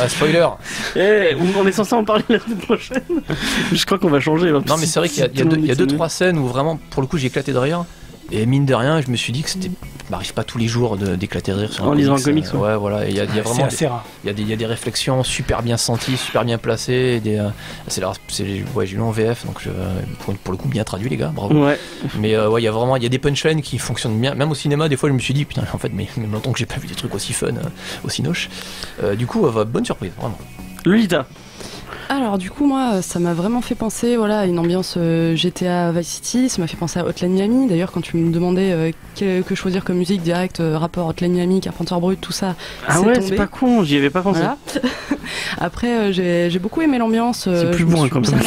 Spoiler. On est censé en parler la semaine prochaine. Je crois qu'on va changer. Là. Non, mais c'est vrai qu'il y a 2-3 scènes où vraiment, pour le coup, j'ai éclaté de rire. Et mine de rien, je me suis dit que c'était. M'arrive pas tous les jours d'éclater de rire sur en lisant un comics. Ouais, voilà. Il y a vraiment. C'est assez rare. Il y a des réflexions super bien senties, super bien placées. J'ai lu en VF, donc pour le coup bien traduit les gars, bravo. Ouais. Mais il y a des punchlines qui fonctionnent bien. Même au cinéma, des fois, je me suis dit putain, en fait, mais même longtemps que j'ai pas vu des trucs aussi fun, aussi noches. Du coup, bonne surprise, vraiment. Lolita. Alors du coup moi ça m'a vraiment fait penser à une ambiance GTA Vice City, ça m'a fait penser à Hotline Miami. D'ailleurs quand tu me demandais que choisir comme musique direct, rapport Hotline Miami, Carpenter Brut, tout ça, c'est pas con, j'y avais pas pensé. Voilà. Après j'ai beaucoup aimé l'ambiance. C'est plus bon comme ça.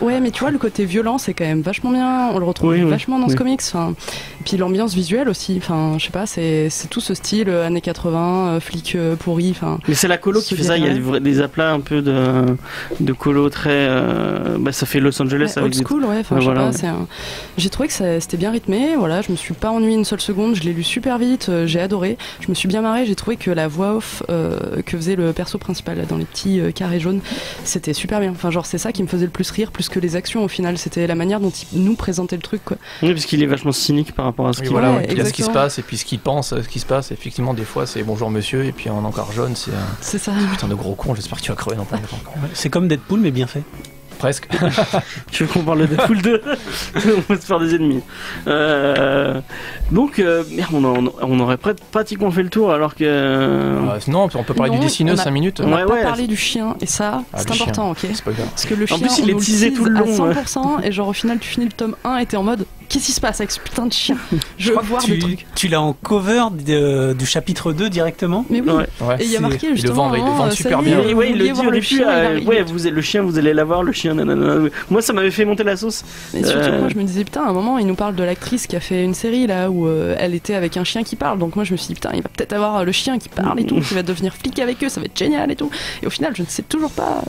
Ouais, mais tu vois, le côté violent, c'est quand même vachement bien. On le retrouve vachement dans ce comics. Enfin, et puis l'ambiance visuelle aussi. Enfin, je sais pas, c'est tout ce style années 80, flic pourri. Enfin. Mais c'est la colo qui fait ça. Il y a des aplats un peu de colo très. Ça fait Los Angeles avec old school, ouais. Enfin, je sais pas. J'ai trouvé que c'était bien rythmé. Voilà, je me suis pas ennuyée une seule seconde. Je l'ai lu super vite. J'ai adoré. Je me suis bien marrée. J'ai trouvé que la voix off que faisait le perso principal là, dans les petits carrés jaunes, c'était super bien. Enfin, genre c'est ça qui me faisait le plus rire, plus que les actions au final, c'était la manière dont il nous présentait le truc quoi. Oui, parce qu'il est vachement cynique par rapport à ce qu'il il a ce qui se passe et puis ce qu'il pense, ce qui se passe. Effectivement, des fois c'est bonjour monsieur et puis en encore jaune, c'est ça. Putain de gros con, j'espère que tu vas crever dans plein de temps. C'est comme Deadpool mais bien fait. Presque. Tu veux qu'on parle de Deadpool 2? On va se faire des ennemis. Donc, merde, on aurait pratiquement fait le tour alors que. Non, on peut parler du dessineux 5 minutes. On n'a pas parlé du chien et ça, c'est important, ok? C'est pas grave. Parce que le chien, en plus, il est teasé tout le long. À 100% et genre au final, tu finis le tome 1 et t'es en mode qu'est-ce qui se passe avec ce putain de chien? Je veux voir des trucs. Tu l'as en cover du chapitre 2 directement. Mais oui. Et il y a marqué justement. Il le vend super bien. Oui, il le dit au début. Vous allez la voir, le chien. Nanana. Moi, ça m'avait fait monter la sauce. Et surtout, moi, je me disais putain, à un moment, il nous parle de l'actrice qui a fait une série là où elle était avec un chien qui parle. Donc moi, je me suis dit putain, il va peut-être avoir le chien qui parle et tout, qui va devenir flic avec eux, ça va être génial et tout. Et au final, je ne sais toujours pas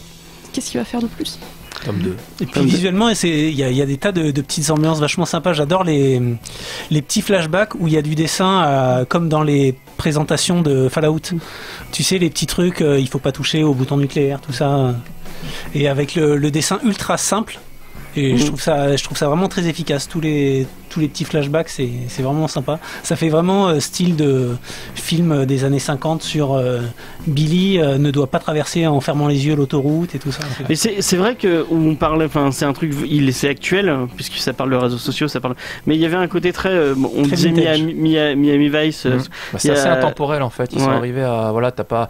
qu'est-ce qu'il va faire de plus. Tome 2. Et puis visuellement, il y a des tas de petites ambiances vachement sympas. J'adore les petits flashbacks où il y a du dessin comme dans les présentations de Fallout. Tu sais, les petits trucs, il faut pas toucher au bouton nucléaire, tout ça. Et avec le dessin ultra simple. Et je trouve ça vraiment très efficace. Tous les petits flashbacks, c'est vraiment sympa. Ça fait vraiment style de film des années 50 sur Billy ne doit pas traverser en fermant les yeux l'autoroute et tout ça. Mais c'est vrai que où on parle, enfin c'est un truc, c'est actuel puisque ça parle de réseaux sociaux, ça parle. Mais il y avait un côté très, on très disait Miami Vice. C'est assez intemporel en fait. Ils sont arrivés à t'as pas,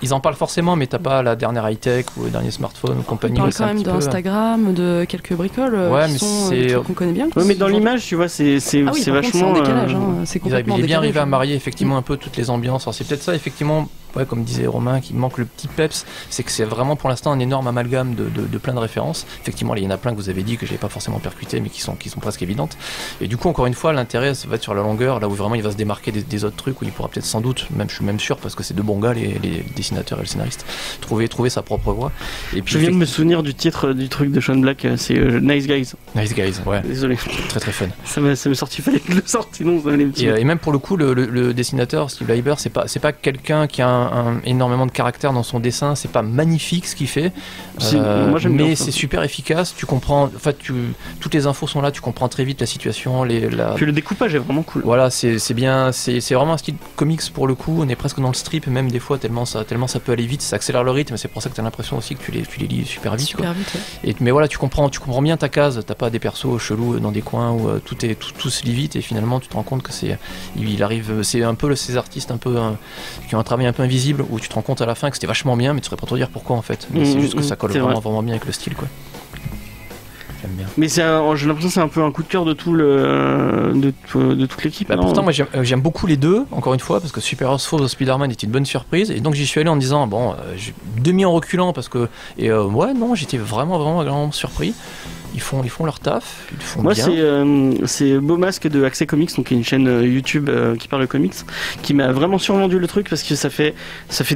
ils en parlent forcément, mais t'as pas la dernière high tech ou le dernier smartphone ou compagnie. On parle quand même d'Instagram, de quelques bricoles qui sont des trucs qu'on connaît bien. Ouais, mais dans l'image, tu vois, c'est vachement en décalage. C'est complètement il est bien arrivé à décalage. marier effectivement un peu toutes les ambiances. Alors c'est peut-être ça effectivement. Ouais, comme disait Romain, qui manque le petit peps, c'est que c'est vraiment pour l'instant un énorme amalgame de plein de références. Effectivement, il y en a plein que vous avez dit que j'avais pas forcément percuté, mais qui sont presque évidentes. Et du coup, encore une fois, l'intérêt ça va être sur la longueur, là où vraiment il va se démarquer des autres trucs, où il pourra peut-être sans doute, je suis même sûr, parce que c'est de bons gars, les dessinateurs et le scénariste, trouver sa propre voie. Et puis, je viens de me souvenir du titre du truc de Sean Black, c'est Nice Guys. Nice Guys, ouais. Désolé. Très très fun. Ça m'est sorti, il fallait que je le sorte, sinon ça allait me tuer. Et même pour le coup, le dessinateur Steve Leiber, c'est pas quelqu'un qui a énormément de caractère dans son dessin, c'est pas magnifique ce qu'il fait, moi, j'aime bien mais ça. c'est super efficace, tu comprends, en fait, toutes les infos sont là, tu comprends très vite la situation. Puis le découpage est vraiment cool. Voilà, c'est bien, c'est vraiment un style comics pour le coup, on est presque dans le strip, même des fois, tellement ça peut aller vite, ça accélère le rythme, c'est pour ça que t'as l'impression aussi que tu les lis super vite. Super vite, ouais. Mais voilà, tu comprends bien ta case, t'as pas des persos chelous dans des coins où tout se lit vite, et finalement tu te rends compte que c'est un peu ces artistes un peu qui ont un travail un peu invisible, où tu te rends compte à la fin que c'était vachement bien, mais tu saurais pas trop dire pourquoi en fait. Mais c'est juste que ça colle vraiment bien avec le style, quoi. J'aime bien. Mais j'ai l'impression que c'est un peu un coup de cœur de de toute l'équipe. Pourtant, moi j'aime beaucoup les deux, encore une fois, parce que Super Heroes Falls Spider-Man était une bonne surprise, et donc j'y suis allé en me disant demi en reculant, parce que j'étais vraiment surpris. Ils font leur taf, ils font bien. Moi, c'est Beau Masque de Accès Comics, donc une chaîne YouTube qui parle de comics, qui m'a vraiment survendu le truc parce que ça fait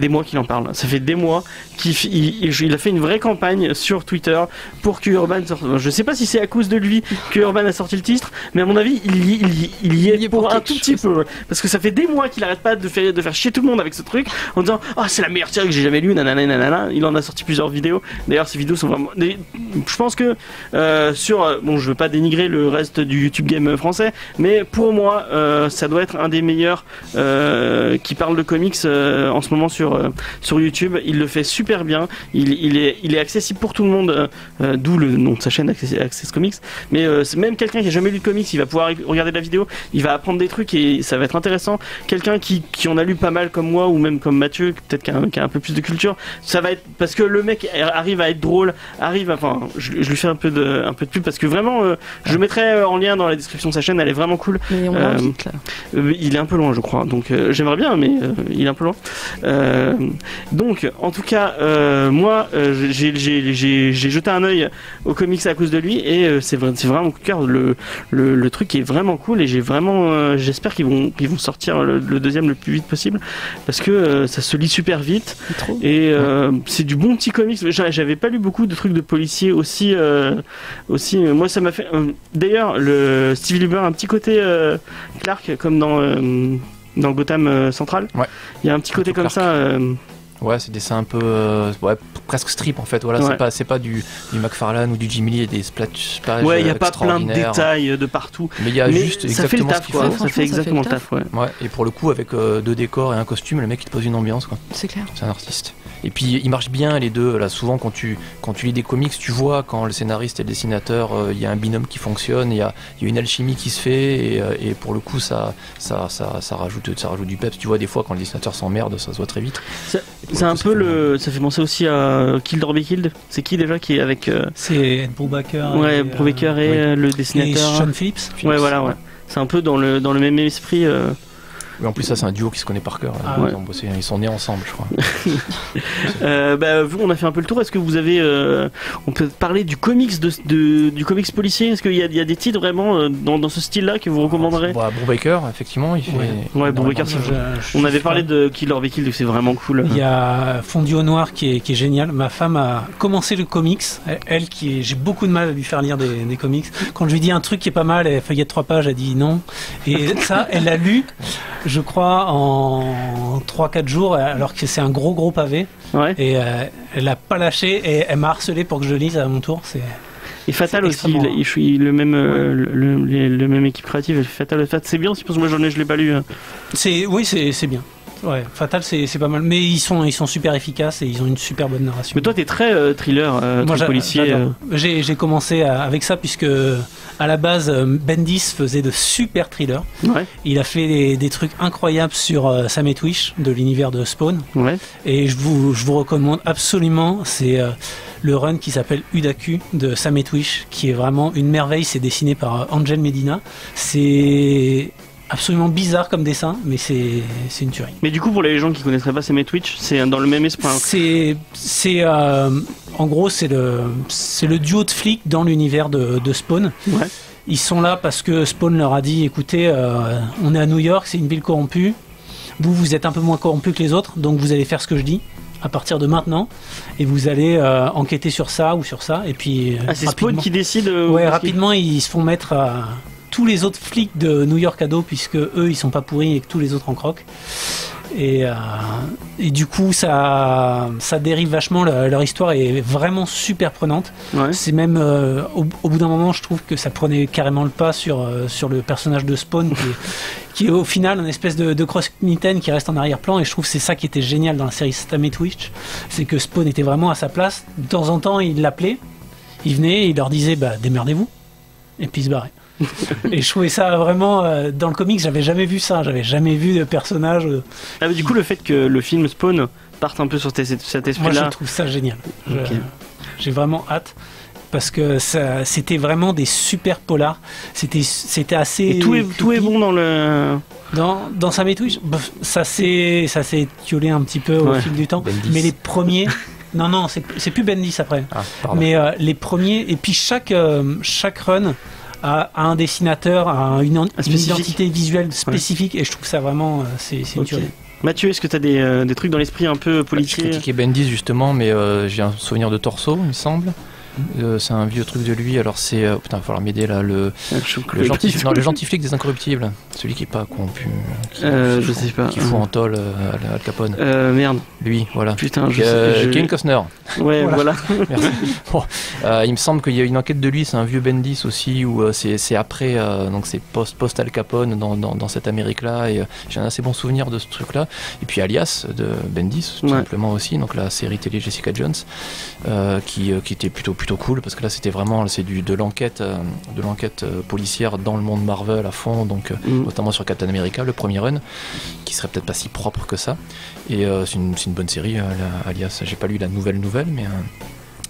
des mois qu'il en parle. Ça fait des mois qu'il a fait une vraie campagne sur Twitter pour que Urban sorte. Je sais pas si c'est à cause de lui que Urban a sorti le titre, mais à mon avis, il y est pour un tout petit peu. Parce que ça fait des mois qu'il arrête pas de faire chier tout le monde avec ce truc en disant c'est la meilleure série que j'ai jamais lue, nanana. Il en a sorti plusieurs vidéos. D'ailleurs, ces vidéos sont vraiment. Je pense que je veux pas dénigrer le reste du YouTube game français, mais pour moi ça doit être un des meilleurs qui parle de comics en ce moment sur YouTube. Il le fait super bien, il est accessible pour tout le monde, d'où le nom de sa chaîne Access Comics, mais même quelqu'un qui a jamais lu de comics, il va pouvoir regarder de la vidéo, il va apprendre des trucs et ça va être intéressant. Quelqu'un qui en a lu pas mal comme moi, ou même comme Mathieu, peut-être qui a un peu plus de culture, ça va être parce que le mec arrive à être drôle, je lui fais un peu de pub parce que vraiment je le mettrai en lien dans la description de sa chaîne, elle est vraiment cool. Mais on l'invite là. Il est un peu loin je crois, donc j'aimerais bien, mais il est un peu loin. Donc en tout cas moi j'ai jeté un œil aux comics à cause de lui, et c'est vraiment mon coup de cœur. Le truc est vraiment cool, et j'espère qu'ils vont sortir le deuxième le plus vite possible, parce que ça se lit super vite, et c'est du bon petit comics. J'avais pas lu beaucoup de trucs de policiers aussi, moi ça m'a fait d'ailleurs le Steve Lieber a un petit côté Clark, comme dans Gotham Central. Ouais. Il y a un petit côté comme Clark. Ça ouais, c'est des dessins un peu presque strip en fait, voilà. Ouais. C'est pas du McFarlane ou du Jim Lee et des splash pages. Ouais, il y a pas plein de détails de partout, mais il y a juste exactement ce qu'il faut. Ça fait exactement le taf, ouais. Et pour le coup, avec 2 décors et un costume, le mec il te pose une ambiance, quoi. C'est clair. C'est un artiste. Et puis ils marchent bien les deux. Là, souvent quand tu lis des comics, tu vois quand le scénariste et le dessinateur, il y a un binôme qui fonctionne, il y a une alchimie qui se fait, et pour le coup ça rajoute du peps. Tu vois, des fois quand le dessinateur s'emmerde, ça se voit très vite. C'est un peu ça fait penser aussi à Killed or Be Killed. C'est qui déjà qui est avec C'est Ed Brubaker. Ouais, Brubaker et le dessinateur. Et Sean Phillips. Ouais, voilà, ouais. C'est un peu dans le même esprit. Mais en plus, ça, c'est un duo qui se connaît par cœur. Ouais. Ils sont nés ensemble, je crois. Vous, on a fait un peu le tour. Est-ce que vous avez. On peut parler du comics, du comics policier. Est-ce qu'il y a des titres vraiment dans ce style-là que vous recommanderez? Brubaker, effectivement, il fait. Ouais, Brubaker, on avait parlé de Killed or Be Killed, c'est vraiment cool. Il y a Fondu au Noir qui est génial. Ma femme a commencé le comics. Elle, j'ai beaucoup de mal à lui faire lire des comics. Quand je lui dis un truc qui est pas mal, elle feuillette 3 pages, elle dit non. Et ça, elle l'a lu. Je crois en 3-4 jours, alors que c'est un gros pavé. Ouais. Et elle n'a pas lâché et elle m'a harcelé pour que je le lise à mon tour. Et Fatal aussi, le même équipe créative. Fatal, c'est bien aussi parce que moi je l'ai pas lu. Oui, c'est bien. Ouais, Fatal c'est pas mal, mais ils sont super efficaces et ils ont une super bonne narration. Mais toi t'es très thriller, très policier. J'ai commencé avec ça puisque à la base Bendis faisait de super thrillers. Ouais. Il a fait des trucs incroyables sur Sam et Twitch de l'univers de Spawn. Ouais. Et je vous recommande absolument, c'est le run qui s'appelle Udaku de Sam et Twitch, qui est vraiment une merveille. C'est dessiné par Angel Medina. C'est absolument bizarre comme dessin, mais c'est une tuerie. Mais du coup, pour les gens qui connaîtraient pas Sam et Twitch, c'est dans le même esprit. En gros, c'est le duo de flics dans l'univers de Spawn. Ouais. Ils sont là parce que Spawn leur a dit, écoutez, on est à New York, c'est une ville corrompue. Vous êtes un peu moins corrompu que les autres, donc vous allez faire ce que je dis à partir de maintenant, et vous allez enquêter sur ça ou sur ça. Et puis c'est Spawn qui décide. Rapidement, ils se font mettre à tous les autres flics de New York à dos, puisque eux ils sont pas pourris et que tous les autres en croquent. Et du coup ça dérive vachement, leur histoire est vraiment super prenante. Ouais. C'est même au bout d'un moment je trouve que ça prenait carrément le pas sur le personnage de Spawn qui est au final une espèce de cross-mitaine qui reste en arrière-plan, et je trouve que c'est ça qui était génial dans la série Sam et Twitch, c'est que Spawn était vraiment à sa place. De temps en temps il l'appelait, il venait et il leur disait démerdez-vous, et puis il se barrait. Et je trouvais ça vraiment dans le comics, j'avais jamais vu ça, j'avais jamais vu de personnage. Du coup, le fait que le film Spawn parte un peu sur cet esprit-là. Moi, je trouve ça génial. Okay. J'ai vraiment hâte parce que c'était vraiment des super polars. C'était assez. Et tout est bon dans le. Dans Sam et Twitch, ça s'est étiolé un petit peu au fil du temps. Bendis. Mais les premiers. Non, c'est plus Bendis après. Mais les premiers, et puis chaque run a un dessinateur, a une identité visuelle spécifique, et je trouve ça vraiment c'est une tuerie. Mathieu, est-ce que tu as des trucs dans l'esprit un peu policier? Je critiquais Bendis justement, mais j'ai un souvenir de Torso, il me semble. C'est un vieux truc de lui, alors c'est. Putain, il va falloir m'aider là. Le gentil flic des Incorruptibles. Celui qui est pas corrompu. Je sais pas. Qui fout en tôle Al Capone. Merde. Lui, voilà. Putain, Kevin Costner. Ouais, voilà. Merci. Bon, il me semble qu'il y a une enquête de lui, c'est un vieux Bendis aussi, où c'est après, donc c'est post Al Capone dans cette Amérique-là, et j'ai un assez bon souvenir de ce truc-là. Et puis Alias de Bendis, tout simplement aussi, donc la série télé Jessica Jones, qui était plutôt cool, parce que là c'était vraiment de l'enquête policière dans le monde Marvel à fond, donc notamment sur Captain America, le premier run, qui serait peut-être pas si propre que ça, et c'est une bonne série, Alias. J'ai pas lu la nouvelle, mais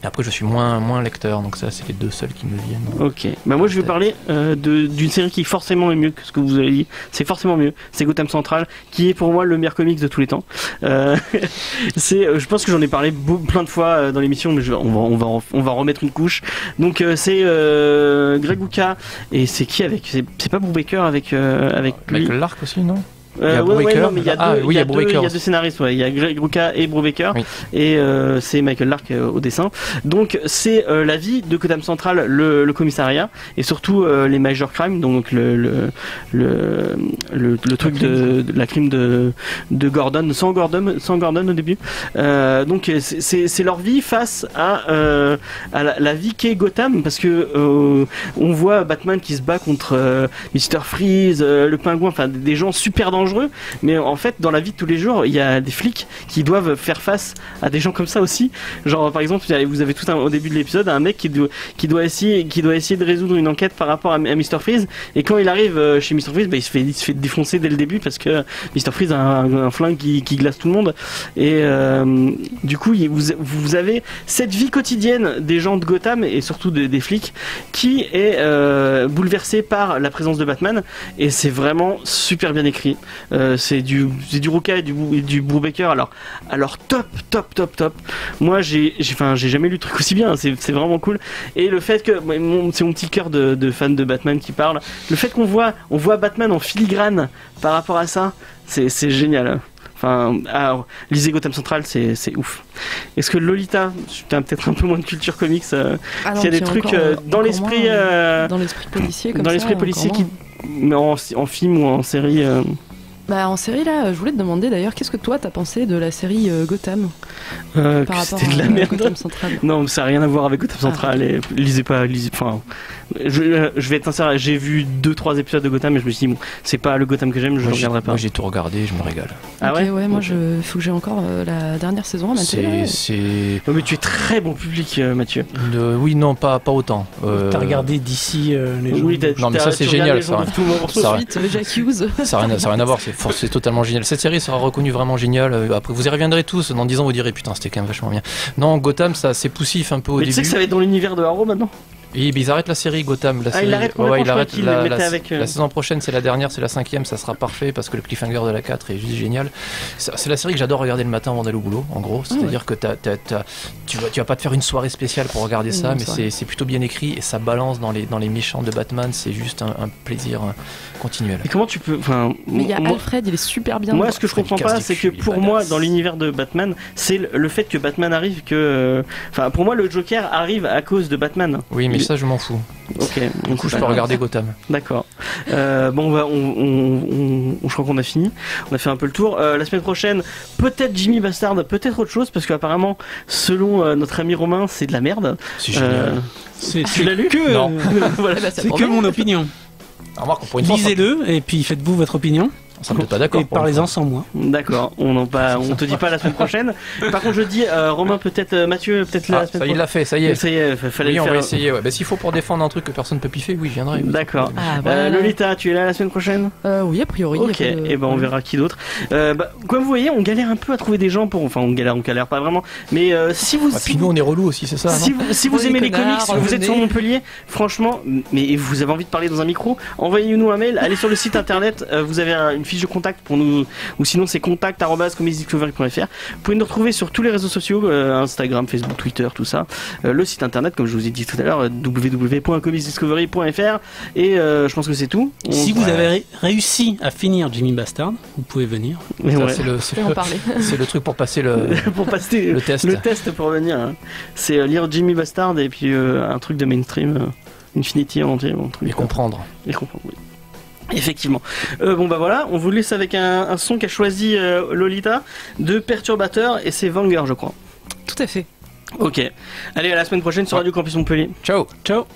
après je suis moins lecteur, donc ça c'est les deux seuls qui me viennent. Ok, moi je vais parler d'une série qui forcément est mieux que ce que vous avez dit. C'est forcément mieux, c'est Gotham Central, qui est pour moi le meilleur comics de tous les temps. Je pense que j'en ai parlé plein de fois dans l'émission, mais on va en remettre une couche. Donc c'est Greg Rucka, et c'est qui avec, c'est pas Brubaker avec Michael Lark aussi, non? Il y a deux scénaristes, il y a Greg Rucka et Brubaker, et c'est Michael Lark au dessin. Donc c'est la vie de Gotham Central, le commissariat, et surtout les major crimes, donc le truc de la crime de Gordon, sans Gordon au début. Donc c'est leur vie face à la vie qu'est Gotham, parce que on voit Batman qui se bat contre Mr. Freeze, le Pingouin, enfin des gens super dangereux dangereux, mais en fait dans la vie de tous les jours il y a des flics qui doivent faire face à des gens comme ça aussi. Genre par exemple vous avez au début de l'épisode un mec qui doit essayer de résoudre une enquête par rapport à Mr Freeze, et quand il arrive chez Mr Freeze, il se fait défoncer dès le début parce que Mr Freeze a un flingue qui glace tout le monde, et du coup vous avez cette vie quotidienne des gens de Gotham et surtout des flics qui est bouleversée par la présence de Batman, et c'est vraiment super bien écrit. C'est du Rucka et du Brubaker alors top. Moi j'ai jamais lu de truc aussi bien, c'est vraiment cool. Et le fait que c'est mon petit cœur de fan de Batman qui parle, le fait qu'on voit Batman en filigrane par rapport à ça, c'est génial. Enfin, alors, lisez Gotham Central, c'est ouf. Est-ce que Lolita, tu as peut-être un peu moins de culture comics, s'il y a des trucs dans l'esprit policier, comme dans l'esprit policier mais en film ou en série En série, là, je voulais te demander d'ailleurs, qu'est-ce que toi t'as pensé de la série Gotham par rapport de la merde. Gotham Central? Non, ça n'a rien à voir avec Gotham Central. Et lisez pas. Enfin, je vais être sincère, j'ai vu 2-3 épisodes de Gotham et je me suis dit, bon, c'est pas le Gotham que j'aime, je ne regarderai pas. Moi j'ai tout regardé, je me régale. Ah ouais? Ouais, moi il faut que j'ai encore la dernière saison à mater. Non, mais tu es très bon public, Mathieu. Oui, non, pas autant. T'as regardé d'ici les gens. Oui, non, mais ça c'est génial. Ça Jack Hughes. Ça n'a rien à voir, c'est totalement génial. Cette série sera reconnue vraiment géniale. Après, vous y reviendrez tous. Dans 10 ans, vous direz putain, c'était quand même vachement bien. Non, Gotham, ça c'est poussif un peu au début. Mais tu sais que ça va être dans l'univers de Arrow maintenant? Oui, ils arrêtent la série Gotham. Ils l'arrêtent la saison prochaine, c'est la dernière, c'est la 5e, ça sera parfait parce que le cliffhanger de la 4 est juste génial. C'est la série que j'adore regarder le matin avant d'aller au boulot, en gros. C'est-à-dire que tu vas pas te faire une soirée spéciale pour regarder ça, mais c'est plutôt bien écrit et ça balance dans les méchants de Batman, c'est juste un plaisir continuel. Et comment tu peux. Mais il y a Alfred, il est super bien. Moi, ce que je comprends pas, c'est que pour moi, dans l'univers de Batman, c'est le fait que Batman arrive que. Enfin, pour moi, le Joker arrive à cause de Batman. Oui, mais ça, je m'en fous. Ok. Du coup, je peux regarder Gotham. D'accord. Je crois qu'on a fini. On a fait un peu le tour. La semaine prochaine, peut-être Jimmy Bastard, peut-être autre chose, parce qu'apparemment, selon notre ami Romain, c'est de la merde. C'est génial. Tu l'as lu? Non. Voilà, c'est que mon opinion. Lisez-le et puis faites-vous votre opinion. Ça me pas d'accord. Et parlez-en sans moi. D'accord, on te dit pas la semaine prochaine. Par contre, je dis Romain, peut-être Mathieu, peut-être la semaine prochaine. Il l'a fait, ça y est. Ça y est, fallait le faire. On va essayer. Ouais. S'il faut pour défendre un truc que personne peut piffer, oui, je viendrai. D'accord. Lolita, tu es là la semaine prochaine? Oui, a priori. Ok, et on verra qui d'autre. Comme vous voyez, on galère un peu à trouver des gens pour. Enfin, on galère pas vraiment. Mais si vous. Puis nous, on est relous aussi, c'est ça. Si vous aimez les comics, vous êtes sur Montpellier, franchement, mais vous avez envie de parler dans un micro, envoyez-nous un mail. Allez sur le site internet, vous avez une fiche de contact pour nous. Ou sinon c'est contact@comicsdiscovery.fr. Vous pouvez nous retrouver sur tous les réseaux sociaux, Instagram, Facebook, Twitter, tout ça. Le site internet, comme je vous ai dit tout à l'heure, www.comicsdiscovery.fr. Et je pense que c'est tout. Si vous avez réussi à finir Jimmy Bastard, vous pouvez venir. C'est le truc pour passer le test. Le test pour venir. Hein. C'est lire Jimmy Bastard et puis un truc de mainstream, Infinity en entier. Et comprendre. Oui. Effectivement. Voilà, on vous laisse avec un son qu'a choisi Lolita de Perturbateur, et c'est Vanguard, je crois. Tout à fait. Ok. Allez, à la semaine prochaine sur Radio Campus Montpellier. Ciao. Ciao.